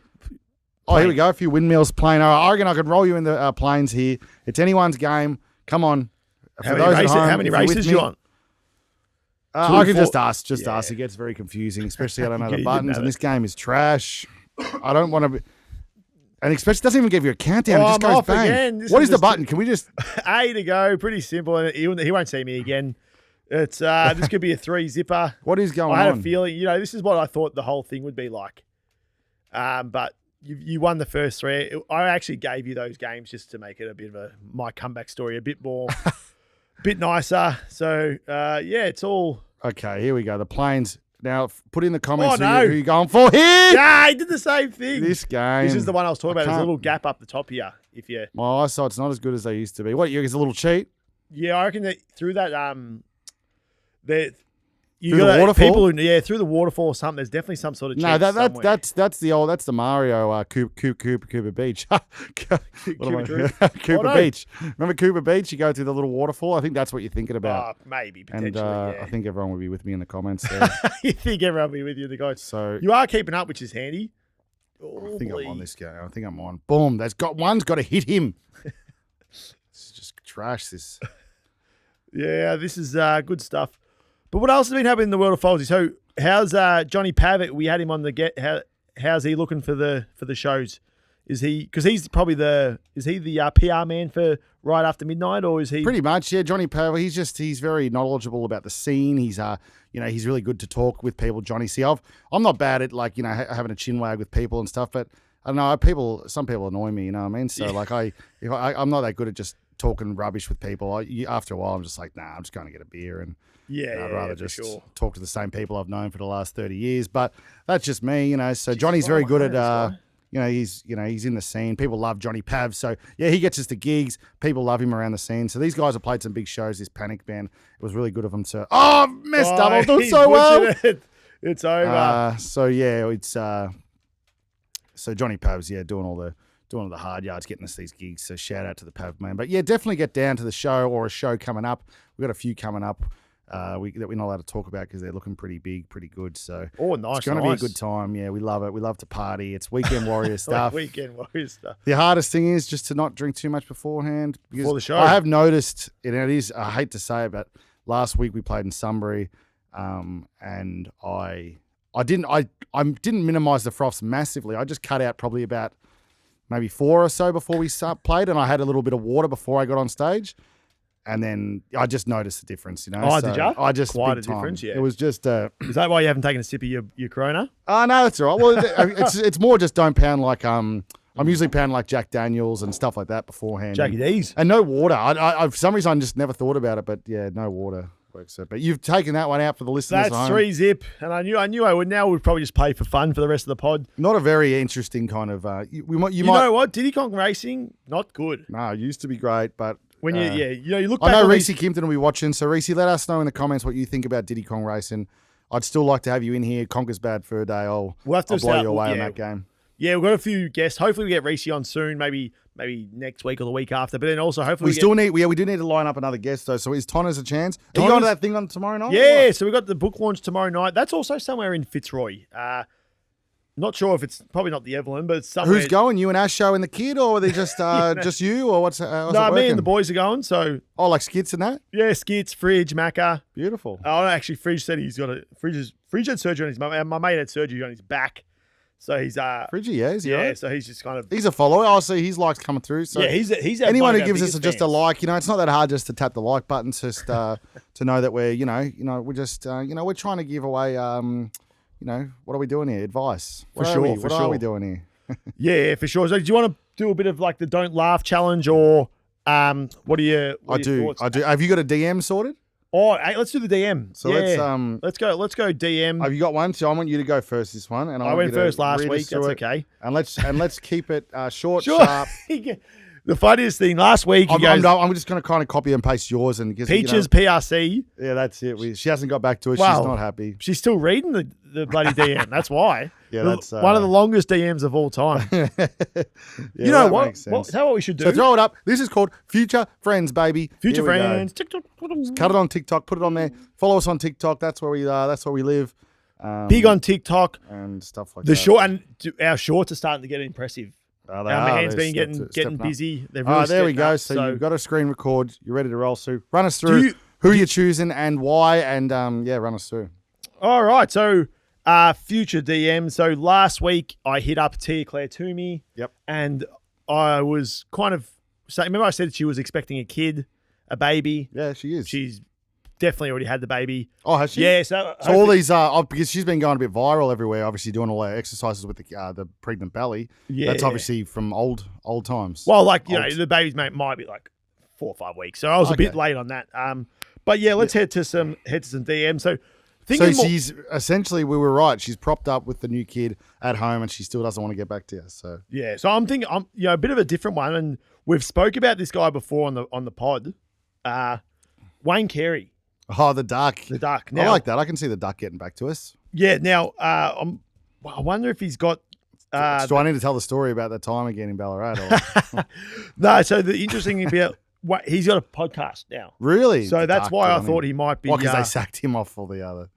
Oh, here we go. A few windmills playing. I reckon I could roll you in the planes here. It's anyone's game. Come on. How many races do you want? I can 4. just ask. It gets very confusing, especially I don't know You the didn't buttons, have and it. this game is trash. I don't want to be... And especially, it doesn't even give you a countdown. Oh, It just I'm goes off bang. again. This What is is the just- button? Can we just... A to go. Pretty simple. And he won't see me again. It's this could be a 3-zipper. What is going I had on? a feeling, this is what I thought the whole thing would be like. But you won the first 3. I actually gave you those games just to make it a bit of my comeback story a bit more, bit nicer. So it's all. Okay, here we go. The planes. Now, put in the comments Oh, no. who you're going for here. Yeah, he did the same thing. This game. This is the one I was talking I about. There's a can't- little gap up the top here. If you, My eyesight's not as good as they used to be. What, it's a little cheat? I reckon that through that you Through the got waterfall? people who, through the waterfall or something. There's definitely some sort of No, cheat somewhere. that's the Mario Cooper Beach. What am I- Cooper Cooper no. Beach. Remember Cooper Beach? You go through the little waterfall. I think that's what you're thinking about. Maybe And potentially. I think everyone will be with me in the comments there. You think everyone will be with you, the guys. So You are keeping up, which is handy. I think I'm on this game. I think I'm on. Boom. One's got to hit him. It's just trash. This. Yeah, this is good stuff. But what else has been happening in the world of Folsey? So how's Johnny Pavitt? We had him on the get. How's he looking for the shows? Is he, because he's probably the PR man for Right After Midnight, or is he Pretty much, yeah. Johnny Pavitt. He's very knowledgeable about the scene. He's he's really good to talk with people. Johnny, see, I'm not bad at having a chin wag with people and stuff, but I don't know. Some people annoy me. You know what I mean? So I'm not that good at just talking rubbish with people. After a while, I'm just like, nah, I'm just going to get a beer and. I'd rather for just sure. talk to the same people I've known for the last 30 years. But that's just me, So Johnny's very good at, he's in the scene. People love Johnny Pav. So yeah, he gets us to gigs. People love him around the scene. So these guys have played some big shows. This Panic Band, it was really good of them. So I've messed up. I'm doing he's so well. butchered it. It's over. So yeah, it's so Johnny Pav's doing all the hard yards, getting us these gigs. So shout out to the Pav man. But yeah, definitely get down to the show or a show coming up. We've got a few coming up. That we're not allowed to talk about because they're looking pretty big, pretty good. So Nice. it's going to be a good time. Yeah, we love it. We love to party. It's Weekend Warrior stuff. Weekend Warrior stuff. The hardest thing is just to not drink too much beforehand. Because Before the show. I have noticed, and it is, I hate to say it, but last week we played in Sunbury, and I didn't minimise the froths massively. I just cut out probably about maybe 4 or so before we played, and I had a little bit of water before I got on stage. And then I just noticed the difference, Oh, did ya? I just Quite big a time. difference, yeah. It was just Is that why you haven't taken a sip of your Corona? oh no, that's all right. Well, it's more just don't pound like I'm usually pounding like Jack Daniels and stuff like that beforehand. Jackie D's. And no water. I for some reason I just never thought about it, but yeah, no water works. But you've taken that one out for the listeners at That's home. 3-zip, and I knew I would. Now we'd probably just play for fun for the rest of the pod. Not a very interesting kind of. You might. know what? Diddy Kong Racing, not good. No, it used to be great, but When you look I back know on Reese these- Kimpton will be watching, so Reese, let us know in the comments what you think about Diddy Kong Racing. I'd still like to have you in here. Conker's bad for a day. I'll We'll have to blow start- you away on yeah. that game. Yeah, we've got a few guests. Hopefully we get Reese on soon, maybe next week or the week after. But then also hopefully We do need to line up another guest though. So is Tonner's a chance? Are you going to that thing on tomorrow night? Yeah, so we've got the book launch tomorrow night. That's also somewhere in Fitzroy. Not sure if it's probably not the Evelyn, but it's somewhere. Who's going? You and Asho and the kid, or are they just just you, or what's how's it No, me working? and the boys are going. So Oh, like skits and that? yeah, Skits, Fridge, Macca. Beautiful. Oh, actually, Fridge said he's got Fridge had surgery on his my mate had surgery on his back, so he's Fridgie, yeah, is he yeah, right? so he's just kind of He's a follower. Oh, so he's likes coming through. So yeah, he's anyone one who of our gives us biggest just a fans. like, it's not that hard just to tap the like button, just to know that we're, we're just, we're trying to give away, what are we doing here? Advice. For sure, What are we doing here? Yeah, for sure. So do you want to do a bit of like the don't laugh challenge or what are your I do. Have you got a DM sorted? Oh, hey, let's do the DM. So let's go DM. Have you got one? So I want you to go first this one, and I want went you to first last read us week. through That's it. okay. And let's keep it short, Sure. sharp. The funniest thing last week, I'm just going to kind of copy and paste yours and because Peaches PRC. yeah, that's it. She hasn't got back to us. Wow. She's not happy. She's still reading the bloody DM. That's why. Yeah, that's one of the longest DMs of all time. Yeah, You know that what? makes sense. How what we should do? So throw it up. This is called Future Friends, baby. Future Here we go. friends. Cut it on TikTok. Put it on there. Follow us on TikTok. That's where we live. Big on TikTok. And stuff like The that. short and our shorts are starting to get impressive. Oh, they Our are. man's They're been getting stepping up. busy. They're Oh, really there we stepping go. up. So you've got a screen record. You're ready to roll, Sue. Run us through who you're choosing and why, and run us through. All right. So, future DM. So last week I hit up Tia Claire Toomey. Yep. And I was kind of saying, remember I said she was expecting a kid, a baby. Yeah, she is. She's definitely already had the baby. Oh, has she? Yeah. So all these because she's been going a bit viral everywhere, obviously doing all her exercises with the pregnant belly. Yeah. That's obviously from old times. Well, like, the baby's might be like 4 or 5 weeks. So I was a bit late on that. But yeah, let's head to some DMs. So she's essentially, we were right. She's propped up with the new kid at home, and she still doesn't want to get back to us. So yeah, so I'm thinking, a bit of a different one, and we've spoke about this guy before on the pod, Wayne Carey. Oh, the duck. The duck. I like that. I can see the duck getting back to us. Yeah. Now, I wonder if he's got. Do I need to tell the story about that time again in Ballarat? Or? No. So the interesting thing about he's got a podcast now. Really? So that's why I thought he might be. Because they sacked him off all the other.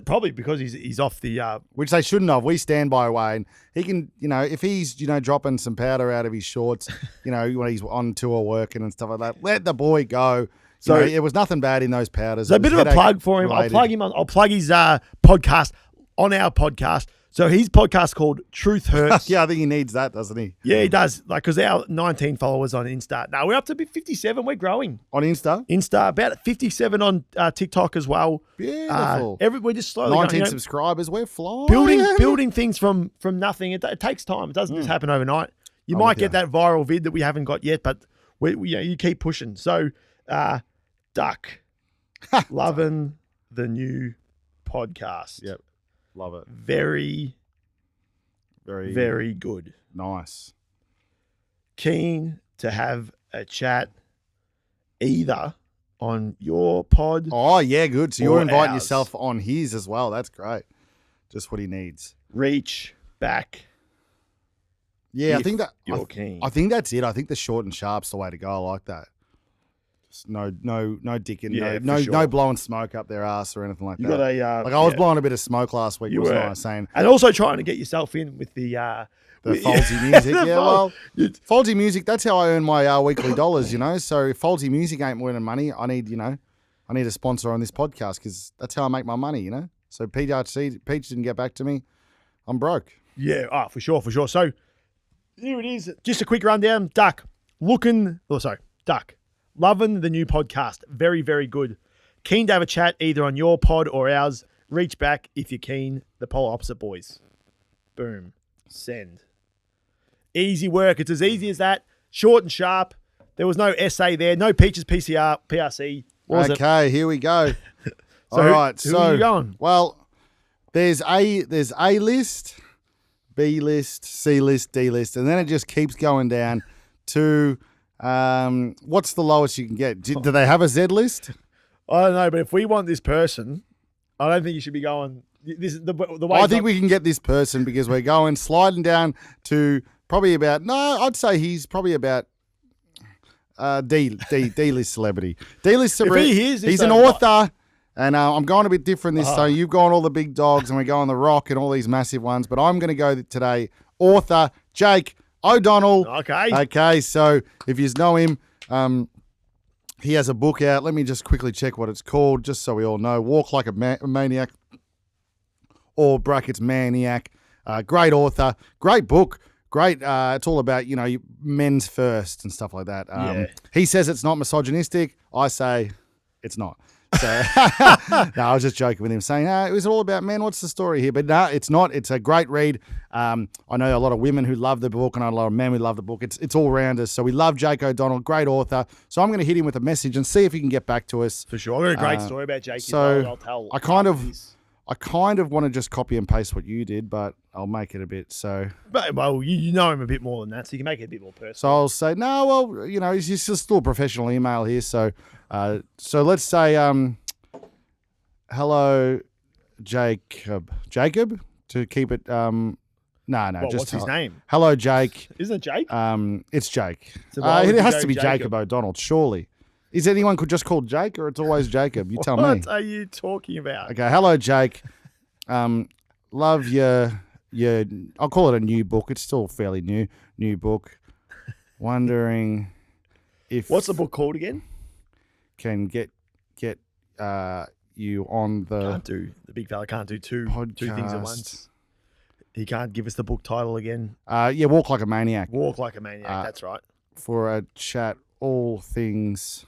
Probably because he's off the. Which they shouldn't have. We stand by Wayne. He can, if he's, dropping some powder out of his shorts, when he's on tour working and stuff like that, let the boy go. So it was nothing bad in those powders. So a bit of a plug for him. I'll plug him on. I'll plug his podcast on our podcast. So his podcast called Truth Hurts. Yeah, I think he needs that, doesn't he? Yeah, he does. Because our 19 followers on Insta. Now we're up to 57. We're growing on Insta. About 57 on TikTok as well. Beautiful. We're just slowly 19 going, subscribers. We're flying. Building things from nothing. It takes time. It doesn't just happen overnight. You might get that viral vid that we haven't got yet, but you keep pushing. So. Duck. Loving the new podcast. Yep. Love it. Very, very good. Nice. Keen to have a chat either on your pod. Oh, yeah, good. So you're inviting ours. yourself on his as well. That's great. Just what he needs. Reach back. Yeah, I think that you're keen. I think that's it. I think the short and sharp's the way to go. I like that. No dicking, no blowing smoke up their ass or anything like that. You got a I was blowing a bit of smoke last week. Wasn't I saying? And also trying to get yourself in with the Folsy music. Yeah, well, Folsy music. That's how I earn my weekly dollars. So if Folsy music ain't winning money, I need a sponsor on this podcast because that's how I make my money. So Peach didn't get back to me. I'm broke. Yeah, for sure. So here it is. Just a quick rundown. Duck. Loving the new podcast. Very, very good. Keen to have a chat either on your pod or ours. Reach back if you're keen. The polar opposite boys. Boom. Send. Easy work. It's as easy as that. Short and sharp. There was no essay there. No Peaches PRC. Okay, here we go. All right. Who are you going? Well, there's A list, B list, C list, D list, and then it just keeps going down to what's the lowest you can get? Do they have a Z list? I don't know, but if we want this person, I don't think you should be going. This is the way. I think we can get this person because we're going sliding down to probably about. No, I'd say he's probably about D list celebrity. D list celebrity. He's an author, and I'm going a bit different this time. You've gone all the big dogs, and we're going The Rock and all these massive ones. But I'm going to go today. Author Jake O'Donnell. Okay. So if you know him, he has a book out. Let me just quickly check what it's called, just so we all know. Walk Like a Maniac, or brackets Maniac. Great author, great book, great. It's all about men's first and stuff like that. He says it's not misogynistic. I say it's not. So, no, I was just joking with him, saying, it was all about men. What's the story here? But no, it's not. It's a great read. I know a lot of women who love the book, and I know a lot of men who love the book. It's all rounders. So we love Jake O'Donnell, great author. So I'm going to hit him with a message and see if he can get back to us. For sure. I've got a great story about Jake. So I'll tell. I kind of want to just copy and paste what you did, but I'll make it a bit so. But, well, you know him a bit more than that, so you can make it a bit more personal. So I'll say, no, well, he's just still a professional email here. So let's say, hello, Jacob, to keep it. No. Just what's his name? Hello, Jake. Isn't it Jake? It's Jake. So it has to be Jacob O'Donnell, surely. Is anyone could just call Jake, or it's always Jacob? You tell me. What are you talking about? Okay, hello, Jake. Love your. I'll call it a new book. It's still fairly new book. Wondering if what's the book called again? Can get you on The big fella can't do two things at once. He can't give us the book title again. Walk Like a Maniac. Walk Like a Maniac. That's right. For a chat, all things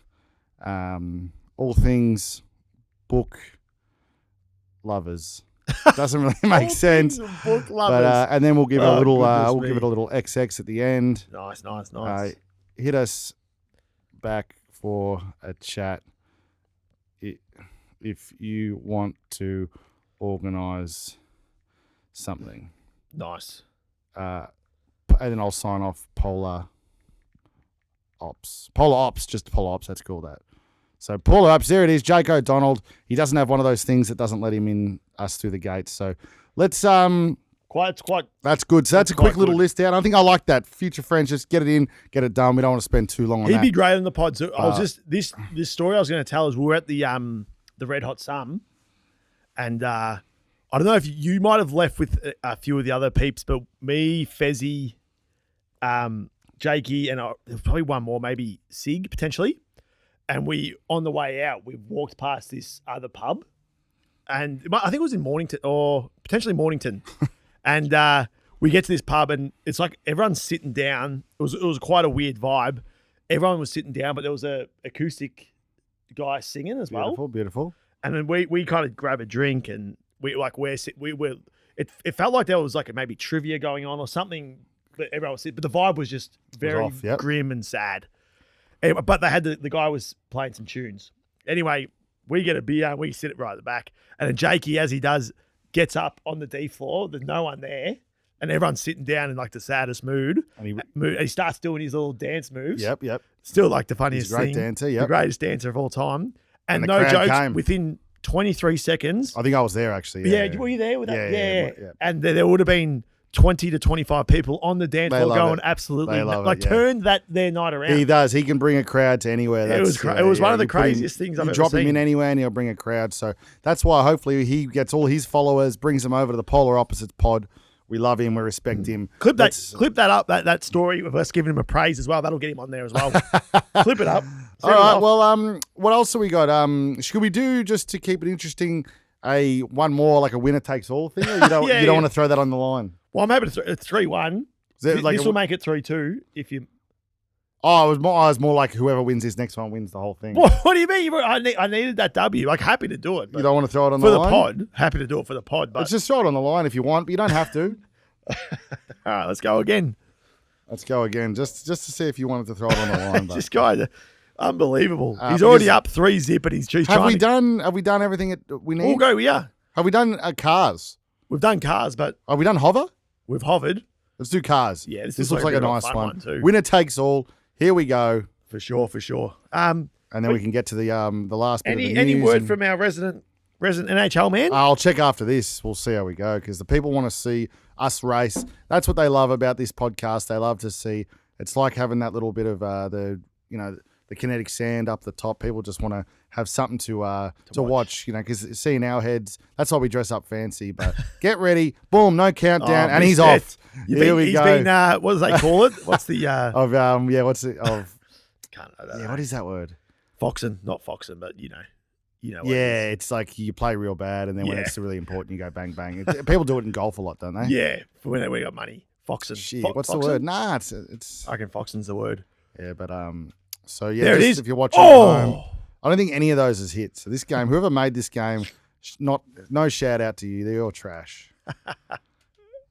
book lovers. Doesn't really make sense. Book lovers. But and then we'll give it a little goodness give it a little XX at the end. Nice. Hit us back for a chat if you want to organise something. Nice. And then I'll sign off Polar Ops. Polar Ops, just Polar Ops, let's call that. So Polar Ops, there it is, Jake O'Donnell. He doesn't have one of those things that doesn't let him in us through the gates. So let's Quite. That's good. So that's a quick little good. list out. I think I like that. Future friends, just get it in, get it done. We don't want to spend too long on He'd that. be great on the pod. So I was just this story I was going to tell is we were at the Red Hot Sum, and I don't know if you might have left with a few of the other peeps, but me, Fezzy, Jakey, and there was probably one more, maybe Sig potentially. And we, on the way out, we walked past this other pub, and I think it was in Mornington or potentially Mornington, and we get to this pub and it's like everyone's sitting down. It was quite a weird vibe. Everyone was sitting down, but there was a acoustic guy singing as well. Beautiful. And then we kind of grab a drink and it felt like there was like maybe trivia going on or something. But everyone was sitting, but the vibe was just very grim and sad. Anyway, but they had the guy was playing some tunes. Anyway, we get a beer and we sit it right at the back. And then Jakey, as he does, gets up on the D floor. There's no one there. And everyone's sitting down in like the saddest mood. And he starts doing his little dance moves. Yep. Still like the funniest He's a great thing. dancer, yep. The greatest dancer of all time. And the no crowd jokes, came. within 23 seconds. I think I was there actually. Yeah, were you there with that? Yeah. And there would have been 20 to 25 people on the dance floor going absolutely turned their night around. He does. He can bring a crowd to anywhere. It was one of the craziest things I've ever seen. You drop him in anywhere and he'll bring a crowd. So that's why hopefully he gets all his followers, brings them over to the Polar Opposites pod. We love him. We respect him. Clip that up, that story with us giving him a praise as well. That'll get him on there as well. Clip it up. All right. Well, what else have we got? Should we do, just to keep it interesting, one more, like a winner takes all thing? Or you don't want to throw that on the line? Well, I'm happy to 3-1. This will make it 3-2 if you. Oh, I was more like whoever wins this next one wins the whole thing. What do you mean? I needed that W. Like, happy to do it. You don't want to throw it on the line? For the pod. Happy to do it for the pod. But let's just throw it on the line if you want, but you don't have to. All right, let's go again. Just to see if you wanted to throw it on the line. This guy, unbelievable. He's already up 3-0 and he's trying. Have we done everything we need? We'll go, yeah. Have we done cars? We've done cars, but... Have we done hover? We've hovered. Let's do cars. Yeah, this looks like a nice one too. Winner takes all. Here we go. For sure. And then we can get to the last bit of the news. Any word from our resident NHL man? I'll check after this. We'll see how we go, because the people want to see us race. That's what they love about this podcast. They love to see. It's like having that little bit of the kinetic sand up the top. People just want to have something to watch, because seeing our heads, that's why we dress up fancy. But get ready. Boom, no countdown. And he's off. Here we go. He's been, what do they call it? What's the... what is that word? Foxing. Not foxing, but you know. Yeah, it's like you play real bad, and then when it's really important, you go bang, bang. People do it in golf a lot, don't they? Yeah, for when we got money. Foxing. Shit, what's the word? Nah, it's... I reckon foxing's the word. Yeah, but... So, yeah, there it is. If you're watching at home, I don't think any of those is hit. So this game, whoever made this game, no shout out to you. They're all trash.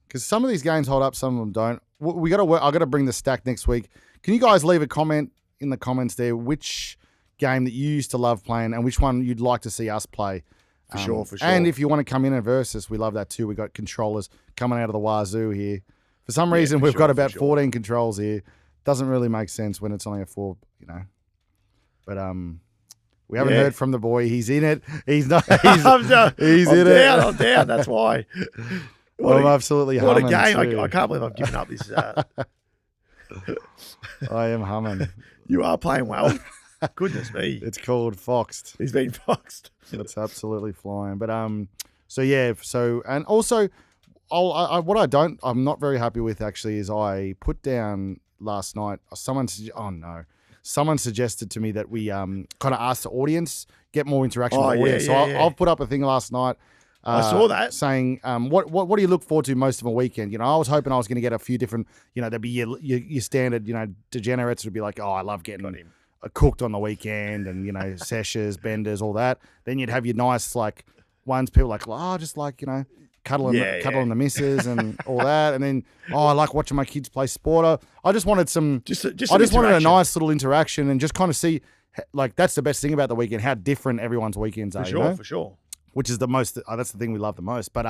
Because some of these games hold up, some of them don't. I got to bring the stack next week. Can you guys leave a comment in the comments there which game that you used to love playing and which one you'd like to see us play? For sure. And if you want to come in and verse us, we love that too. We got controllers coming out of the wazoo here. For some reason, we've got about 14 controls here. Doesn't really make sense when it's only a 4, But we haven't heard from the boy. He's in it. He's not. He's in it. I'm down. That's why. I'm absolutely humming. What a game! I can't believe I've given up this. I am humming. You are playing well. Goodness me. It's called Foxed. He's been foxed. It's absolutely flying. But and also, I'm not very happy with actually is I put down last night. Someone someone suggested to me that we kind of ask the audience, get more interaction with the yeah, audience. So I've put up a thing last night. I saw that. Saying, what do you look forward to most of a weekend? You know, I was hoping I was going to get a few different, you know, there'd be your standard, you know, degenerates would be like, oh, I love getting cooked on the weekend and, you know, sessions, benders, all that. Then you'd have your nice, like, ones people like, oh, just like, you know, cuddling the missus and all that. And then, I like watching my kids play sport. I just wanted some, I just wanted a nice little interaction and just kind of see, like, that's the best thing about the weekend, how different everyone's weekends are. For sure. Which is the most, that's the thing we love the most. But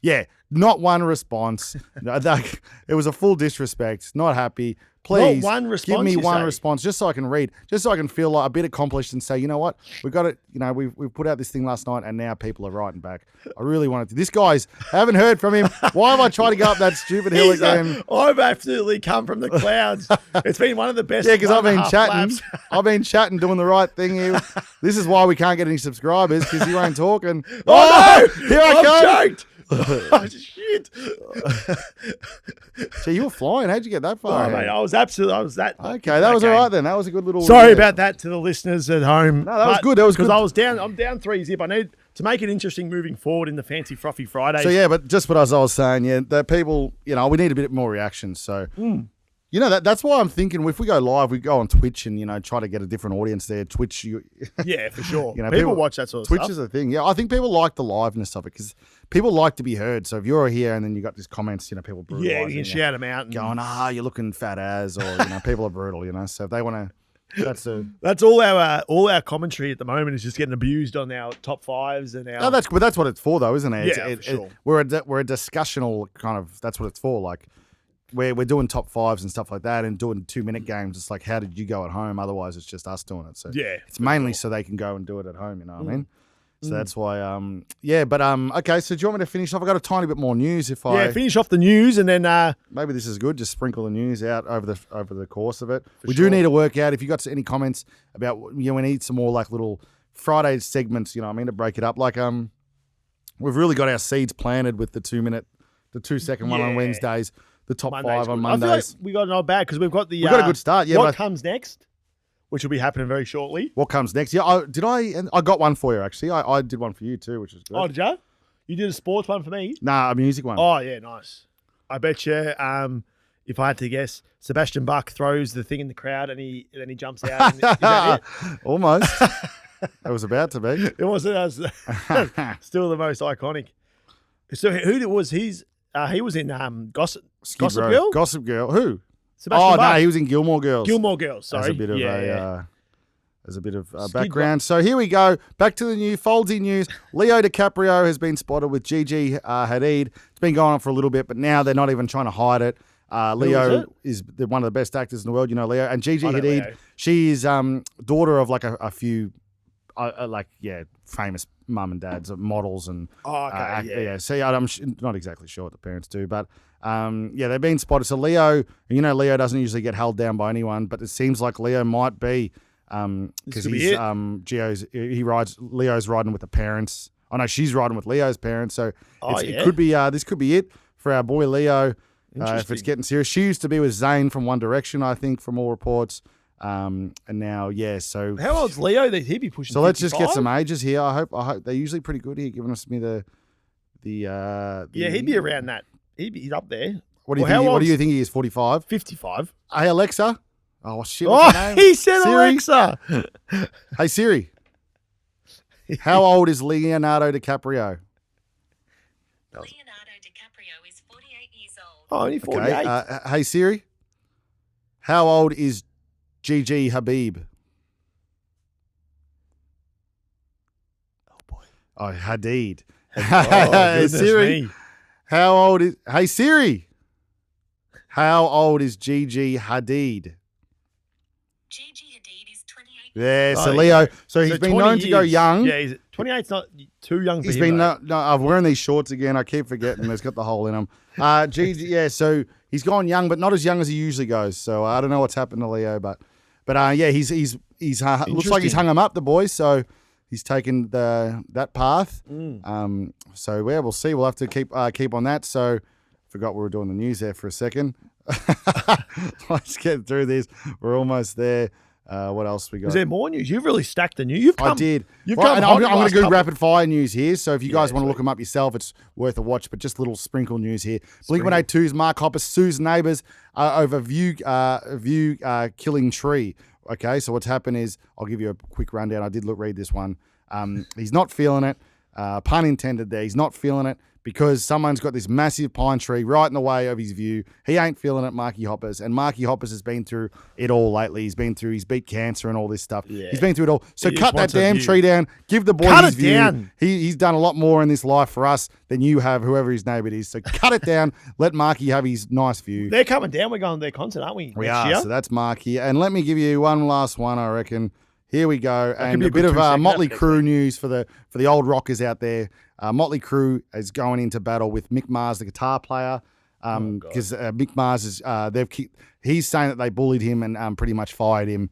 yeah, not one response. It was a full disrespect. Not happy. Please Not one response, give me you one say? response just so I can read, just so I can feel like a bit accomplished and say, you know what, we got it. You know, we've put out this thing last night and now people are writing back. I really wanted to. This guy's, I haven't heard from him. Why have I tried to go up that stupid hill again? I've absolutely come from the clouds. It's been one of the best. Yeah, because I've been 1.5 chatting. laps. I've been chatting, doing the right thing here. This is why we can't get any subscribers, because you ain't talking. Oh, no! Here I go. Choked. Oh, shit. Gee, you were flying. How'd you get that far? Oh, mate, I was that. Okay, that was all right then. That was a good little. Sorry about that to the listeners at home. No, that was good. That was good. Because I'm down 3-0. I need to make it interesting moving forward in the Fancy Frothy Fridays. So yeah, but just what I was saying, yeah, that people, you know, we need a bit more reaction. So, you know, that's why I'm thinking if we go live, we go on Twitch and, you know, try to get a different audience there. Twitch, yeah, for sure. You know, people watch that sort of Twitch stuff. is a thing. Yeah, I think people like the liveness of it because people like to be heard. So if you're here and then you got these comments, you know, people Yeah, you can shout them out. And going, you're looking fat as, or, you know, people are brutal, you know. So if they want to, that's all our commentary at the moment is just getting abused on our top fives and our. No, that's what it's for, though, isn't it? Yeah, for sure. We're a discussional kind of. That's what it's for. Like, we're doing top fives and stuff like that, and doing 2-minute games. It's like, how did you go at home? Otherwise, it's just us doing it. So yeah, it's mainly so they can go and do it at home. You know what I mean? So that's why. Okay. So do you want me to finish off? I got a tiny bit more news. Finish off the news and then. Maybe this is good. Just sprinkle the news out over the course of it. We do need to work out if you got any comments about, you know, we need some more like little Friday segments. You know what I mean, to break it up. Like we've really got our seeds planted with the 2-second one on Wednesdays, the top Monday's 5 on good. Mondays. I feel like we got not bad because we've got the. We've got a good start. Yeah. What comes next, which will be happening very shortly. What comes next? Yeah. I got one for you actually. I did one for you too, which is good. Oh, did you? You did a sports one for me? Nah, a music one. Oh, yeah, nice. I bet you, if I had to guess, Sebastian Bach throws the thing in the crowd and then he jumps out. Is that it? Almost. It was about to be. It wasn't. Still the most iconic. So who was his? He was in Gossip Girl? Gossip Girl. Who? Sebastian Bach. No, he was in Gilmore Girls. Gilmore Girls, sorry. As a bit of background. So here we go. Back to the new Foldsy news. Leo DiCaprio has been spotted with Gigi Hadid. It's been going on for a little bit, but now they're not even trying to hide it. Leo is one of the best actors in the world. You know Leo. And Gigi Hadid, Leo. she is daughter of like a few famous mum and dads, models and So I'm not exactly sure what the parents do, but they've been spotted. So Leo, you know, Leo doesn't usually get held down by anyone, but it seems like Leo might be because he's Leo's riding with the parents. Oh no, she's riding with Leo's parents. So it could be this could be it for our boy Leo. If it's getting serious, she used to be with Zayn from One Direction, I think, from all reports. And now, so how old's Leo? He'd be pushing. So 55? let's just get some ages here. I hope they're usually pretty good here, giving us the he'd be around that. He's up there. What do you think? What do you think he is? 45. 55. Hey Alexa. Oh shit! What's her name? He said Siri? Alexa. Hey Siri. How old is Leonardo DiCaprio? Leonardo DiCaprio is 48 years old. Oh, only 48. Okay. Hey Siri. How old is Gigi Hadid? Oh boy. Oh, Hadid. Oh, Siri. me. How old is? Hey Siri. How old is Gigi Hadid? Gigi Hadid is 28. Yeah, so Oh, Leo. yeah. So he's been known to go young. Yeah, 28's not too young for He's him. been though. no. I'm wearing these shorts again. I keep forgetting. It's got the hole in them. Gigi. Yeah. So he's gone young, but not as young as he usually goes. So I don't know what's happened to Leo, but he's looks like he's hung him up, the boys. So he's taken that path. So we'll see. We'll have to keep on that. So forgot we were doing the news there for a second. Let's get through this. We're almost there. What else we got? Is there more news? You've really stacked the news. You've come. I did. You've Well, come. and hot I'm the going last to do couple- rapid fire news here. So if you guys want to sweet. look them up yourself, it's worth a watch. But just little sprinkle news here. Blink-182's Mark Hoppus sues neighbours over view killing tree. Okay, so what's happened is I'll give you a quick rundown. I did read this one. He's not feeling it. Pun intended there. He's not feeling it because someone's got this massive pine tree right in the way of his view. He ain't feeling it, Marky Hoppers. And Marky Hoppers has been through it all lately. He's beat cancer and all this stuff. Yeah. He's been through it all. So He cut just that wants a damn view. tree down. Give the boy Cut his it view. down. He's done a lot more in this life for us than you have, whoever his neighbour is. So cut it down. Let Marky have his nice view. They're coming down. We're going to their concert, aren't we? We next are. year? So that's Marky. And let me give you one last one, I reckon. Here we go. And be a a bit good of 2 second Motley next Crue news for the old rockers out there. Motley Crue is going into battle with Mick Mars, the guitar player, because Mick Mars is he's saying that they bullied him and pretty much fired him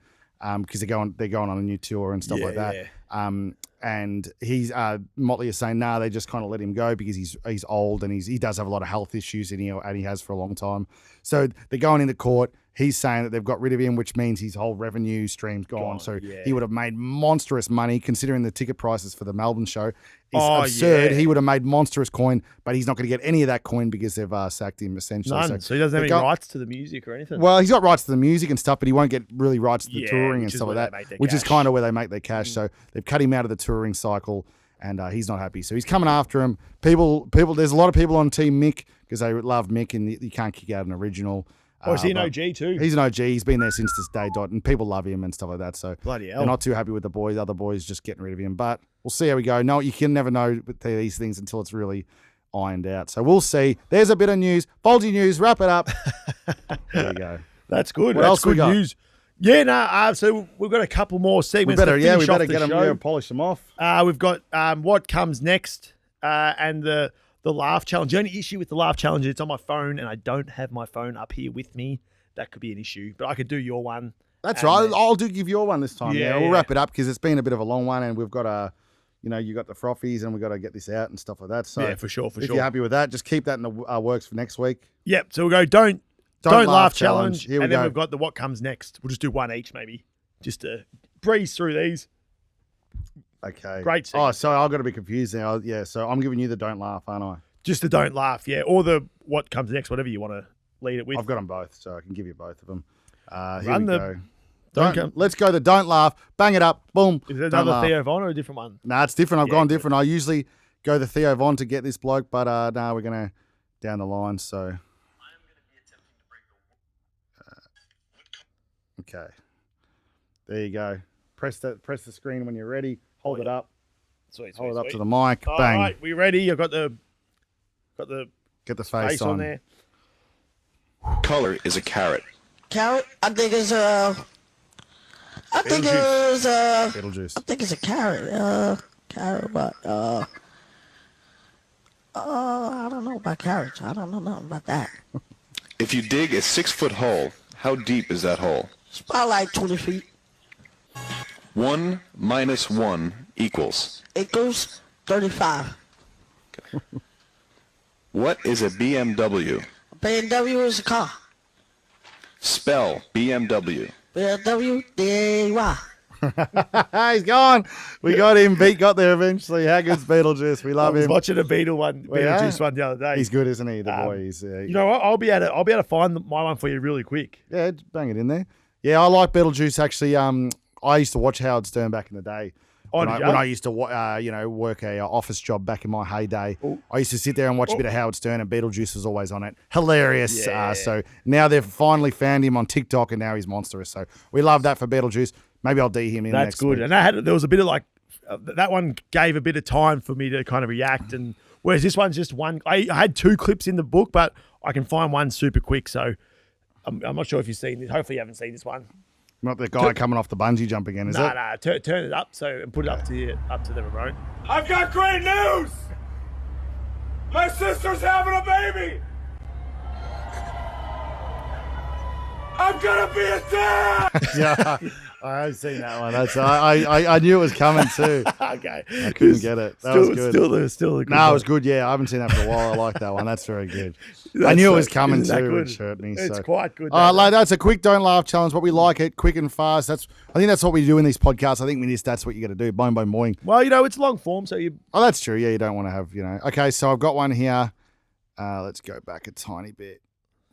because they're going on a new tour and stuff like that. Yeah. And he's Motley is saying they just kind of let him go because he's old and he does have a lot of health issues and he has for a long time. So they're going into court. He's saying that they've got rid of him, which means his whole revenue stream's gone. So he would have made monstrous money considering the ticket prices for the Melbourne show. It's absurd. Yeah. He would have made monstrous coin, but he's not going to get any of that coin because they've sacked him essentially. None. So he doesn't have any rights to the music or anything. Well, he's got rights to the music and stuff, but he won't get really rights to the touring and which is stuff like where that, they make their which is cash. kind of where they make their cash. So they've cut him out of the touring cycle, and he's not happy. So he's coming after him. People. There's a lot of people on Team Mick because they love Mick, and you can't kick out an original. Is he an but OG too? He's an OG. He's been there since this day dot, and people love him and stuff like that. So Bloody hell. they're not too happy with the boys. Other boys just getting rid of him. But we'll see how we go. No, you can never know with these things until it's really ironed out. So we'll see. There's a bit of news. Faulty news. Wrap it up. There you go. That's good. What That's else we good got? news. Yeah, so we've got a couple more We segments. better to finish get off the them. show. Yeah, polish them off. We've got what comes next and the laugh challenge. The only issue with the laugh challenge is it's on my phone and I don't have my phone up here with me. That could be an issue, but I could do your one. That's And right. then- I'll give your one this time. Yeah, Yeah, we'll yeah. wrap it up because it's been a bit of a long one, and we've got you got the froffies, and we've got to get this out and stuff like that. So Yeah, for sure. if you're happy with that, just keep that in the works for next week. Yep. So we'll go don't laugh challenge, Here we and then go. we've got the what comes next. We'll just do one each, maybe, just to breeze through these. Okay. Great Oh, segment. so I've got to be confused now. Yeah, so I'm giving you the don't laugh, aren't I? Just the don't laugh, yeah, or the what comes next, whatever you want to lead it with. I've got them both, so I can give you both of them. Here Run we the- go. Don't come- Let's go the don't laugh. Bang it up. Boom. Is there Don't another laugh. Theo Von or a different one? Nah, it's different. I've Yeah, gone good. different. I usually go the Theo Von to get this bloke, but we're going to down the line, so. Okay. There you go. Press the screen when you're ready. Hold it up. Sweet, Hold it up to the mic. All Bang. right, we ready? I've got the Get the face, face on there. Color is a carrot. Carrot? I think it's a Beetlejuice. I think it's a carrot. Carrot, but I don't know about carrots. I don't know nothing about that. If you dig a 6-foot hole, how deep is that hole? It's about like 20 feet. 1 minus 1 equals. It goes 35. What is a BMW? A BMW is a car. Spell BMW. BMW, D-A-Y. He's gone. We got him. Beat got there eventually. How good's Beetlejuice? We I love was him. watching a Beetlejuice one the other day. He's good, isn't he? The Um, boy. He's, You know what? I'll be able to find my one for you really quick. yeah, just bang it in there. Yeah, I like Beetlejuice actually. I used to watch Howard Stern back in the day. Oh, when did I ya? used to, work a office job back in my heyday, I used to sit there and watch a bit of Howard Stern, and Beetlejuice was always on it. Hilarious. Yeah. So now they've finally found him on TikTok, and now he's monstrous. So we love that for Beetlejuice. Maybe I'll D him in That's next good. week. And there was a bit of like that one gave a bit of time for me to kind of react, and whereas this one's just one. I had 2 clips in the book, but I can find one super quick. So I'm not sure if you've seen this. Hopefully you haven't seen this one. Not the guy coming off the bungee jump again, is it? Nah. Turn it up and put it up to the remote. I've got great news! My sister's having a baby! I'm gonna be a dad. Yeah, I have seen that one. That's I knew it was coming too. Okay. I couldn't get it. That was good. Still a good No, one. it was good. Yeah, I haven't seen that for a while. I like that one. That's very good. I That's knew it so- was coming isn't that too, good? which hurt me. It's so. quite good. All right, like, that's a quick don't laugh challenge, but we like it, quick and fast. I think that's what we do in these podcasts. I think that's what you got to do. Boing, boing, boing. Well, it's long form, so you. Oh, that's true. Yeah, you don't want to have, Okay, so I've got one here. Let's go back a tiny bit.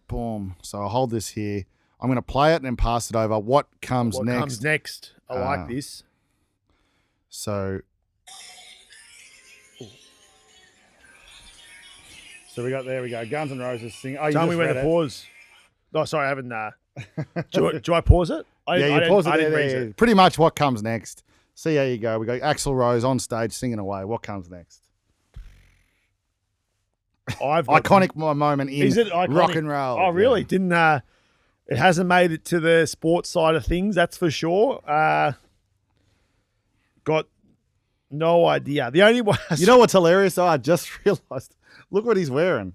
Boom. So I'll hold this here. I'm going to play it and then pass it over. What comes What next? comes next? I like this. So there we go. Guns N' Roses sing. Oh, you Tell just me when read to it. pause. Oh, sorry, I haven't. Do I pause it? Yeah, you pause it. I didn't there, read there. it. Pretty much what comes next. See, there you go. We got Axl Rose on stage singing away. What comes next? I've got Iconic moment in Is it iconic? rock and roll. Oh, really? Yeah. Didn't it hasn't made it to the sports side of things, that's for sure. Got no idea. The only one You know what's hilarious? I just realised. Look what he's wearing.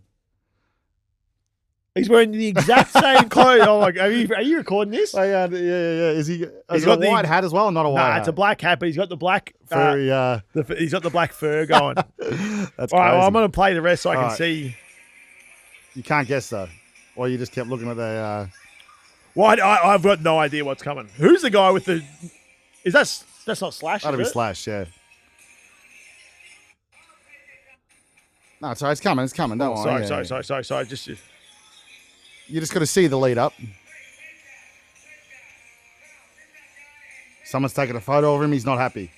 he's wearing the exact same clothes. Oh my! Are you recording this? Oh, yeah. Is he? Has He's he got a the- white hat as well? Or not a white Nah, hat. it's a black hat, but he's got the black. Furry, He's got the black fur going. that's All right, crazy. well, I'm going to play the rest so I can All right. see. You can't guess though, or you just kept looking at the. Well, I've got no idea what's coming. Who's the guy with the? Is that's not Slash? That'll is be it? Slash, yeah. No, sorry, it's coming. It's coming. Don't worry. Sorry. Just You just got to see the lead up. Someone's taking a photo of him. He's not happy.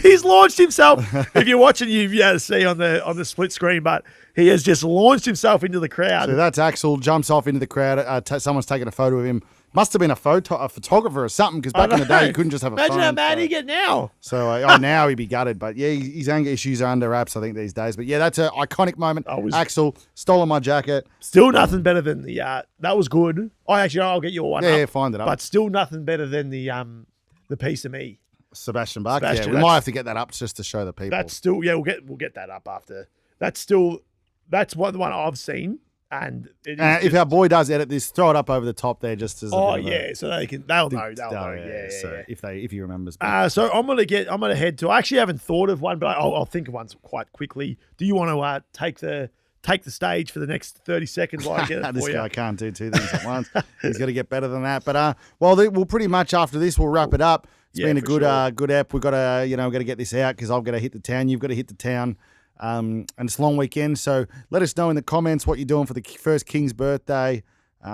he's launched himself. If you're watching, you've to see on the split screen, but he has just launched himself into the crowd. So that's Axl, jumps off into the crowd. Someone's taking a photo of him. Must have been a photographer or something, because back in the day, you couldn't just have a Imagine phone. how mad so. he get now. So now he'd be gutted. But yeah, his anger issues are under wraps, I think, these days. But yeah, that's an iconic moment. Axl, stolen my jacket. Still nothing better than the. That was good. I'll get your one. Yeah, up, find it up. But still nothing better than the piece of me. Sebastian Bach. Sebastian, Yeah, we might have to get that up just to show the people. That's still we'll get that up after. That's one the one I've seen, and if our boy does edit this, throw it up over the top there, just as. Oh a bit of a- yeah, so they'll know. They'll know. Yeah. So if he remembers. So I'm gonna head to. I actually haven't thought of one, but I'll think of one quite quickly. Do you want to take the stage for the next 30 seconds while I get it This for guy you? can't do two things at once. He's got to get better than that. But we'll pretty much after this we'll wrap it up. It's been a for good sure. good app. We've got to got to get this out because I've got to hit the town. You've got to hit the town. And it's a long weekend, so let us know in the comments what you're doing for the first King's birthday.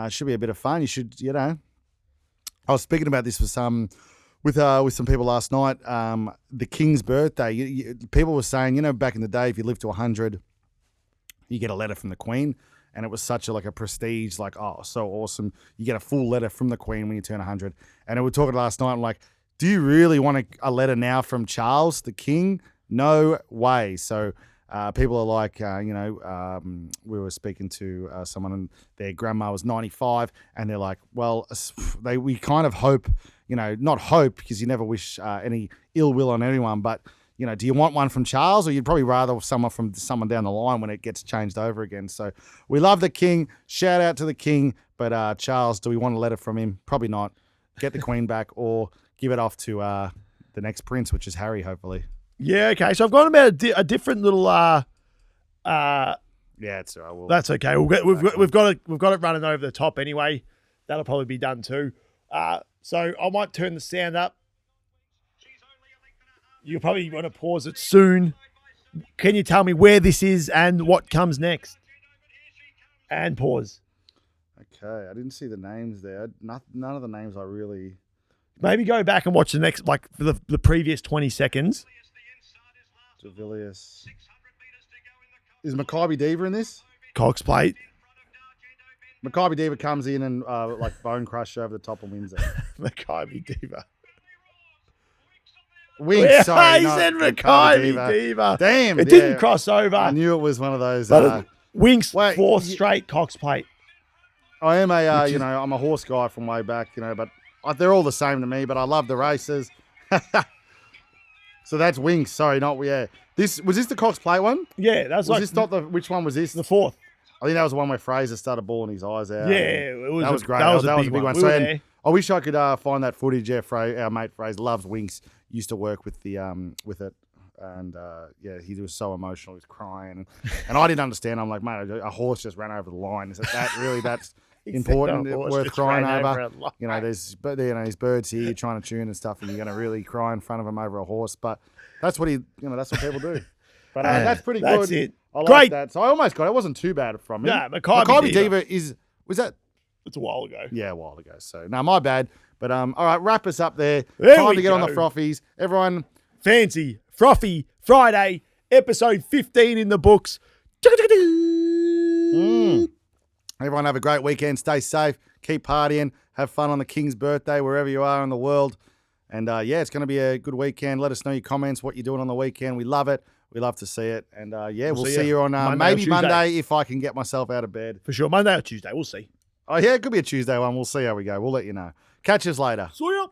Should be a bit of fun. You should, I was speaking about this with some people last night. The King's birthday. People were saying, back in the day, if you lived to 100, you get a letter from the Queen, and it was such a prestige, so awesome. You get a full letter from the Queen when you turn 100. And we were talking last night, I'm like, do you really want a letter now from Charles, the King? No way. So people are like, we were speaking to someone and their grandma was 95, and they're like, well, we kind of hope, not hope because you never wish any ill will on anyone, but do you want one from Charles, or you'd probably rather someone from someone down the line when it gets changed over again? So we love the King. Shout out to the King. But Charles, do we want a letter from him? Probably not. Get the Queen back or give it off to the next prince, which is Harry, hopefully. Yeah. Okay. So I've gone about a different little. Yeah, it's all right. That's okay. We've got it running over the top anyway. That'll probably be done too. So I might turn the sound up. You'll probably want to pause it soon. Can you tell me where this is and what comes next? And pause. Okay, I didn't see the names there. None of the names I really. Maybe go back and watch the next, for the previous 20 seconds. Javilius. Is Maccabi Diva in this? Cox plate. Maccabi Diva comes in and bone crush over the top and wins it. Maccabi Diva. Winks, Yeah, sorry. he not said Maccabi Diva. Damn, It didn't cross over. I knew it was one of those. But Winks, wait, fourth straight Cox plate. I am I'm a horse guy from way back, but they're all the same to me, but I love the races. So that's Winks. Sorry, not, yeah. Was this the Cox Plate one? Yeah, that's Was like this not the? Which one was this? the fourth. I think that was the one where Fraser started bawling his eyes out. Yeah, it was. That was great. That was a big one. one. So, We were and there. I wish I could find that footage. Yeah, our mate Fraser loves Winks. Used to work with the with it, and yeah, he was so emotional. He was crying, and I didn't understand. I'm like, mate, a horse just ran over the line. Is that really that's important? "A horse Worth just crying ran over? over a line." You know, there's birds here you're trying to tune and stuff, and you're going to really cry in front of him over a horse. But that's what that's what people do. But that's pretty good. That's it. I like Great. that. So I almost got it. It wasn't too bad from me. Yeah, Maccabi Diva was that? It's a while ago. Yeah, a while ago. So, no, my bad. But, all right, wrap us up there. There Time we to get on the go. frothies. Everyone, Fancy Frothy Friday, episode 15 in the books. everyone have a great weekend. Stay safe. Keep partying. Have fun on the King's birthday, wherever you are in the world. And, yeah, it's going to be a good weekend. Let us know your comments, what you're doing on the weekend. We love it. We love to see it. And, yeah, we'll see you on Monday or maybe Tuesday. Monday if I can get myself out of bed. For sure. Monday or Tuesday. We'll see. Oh, yeah, it could be a Tuesday one. We'll see how we go. We'll let you know. Catch us later. See ya.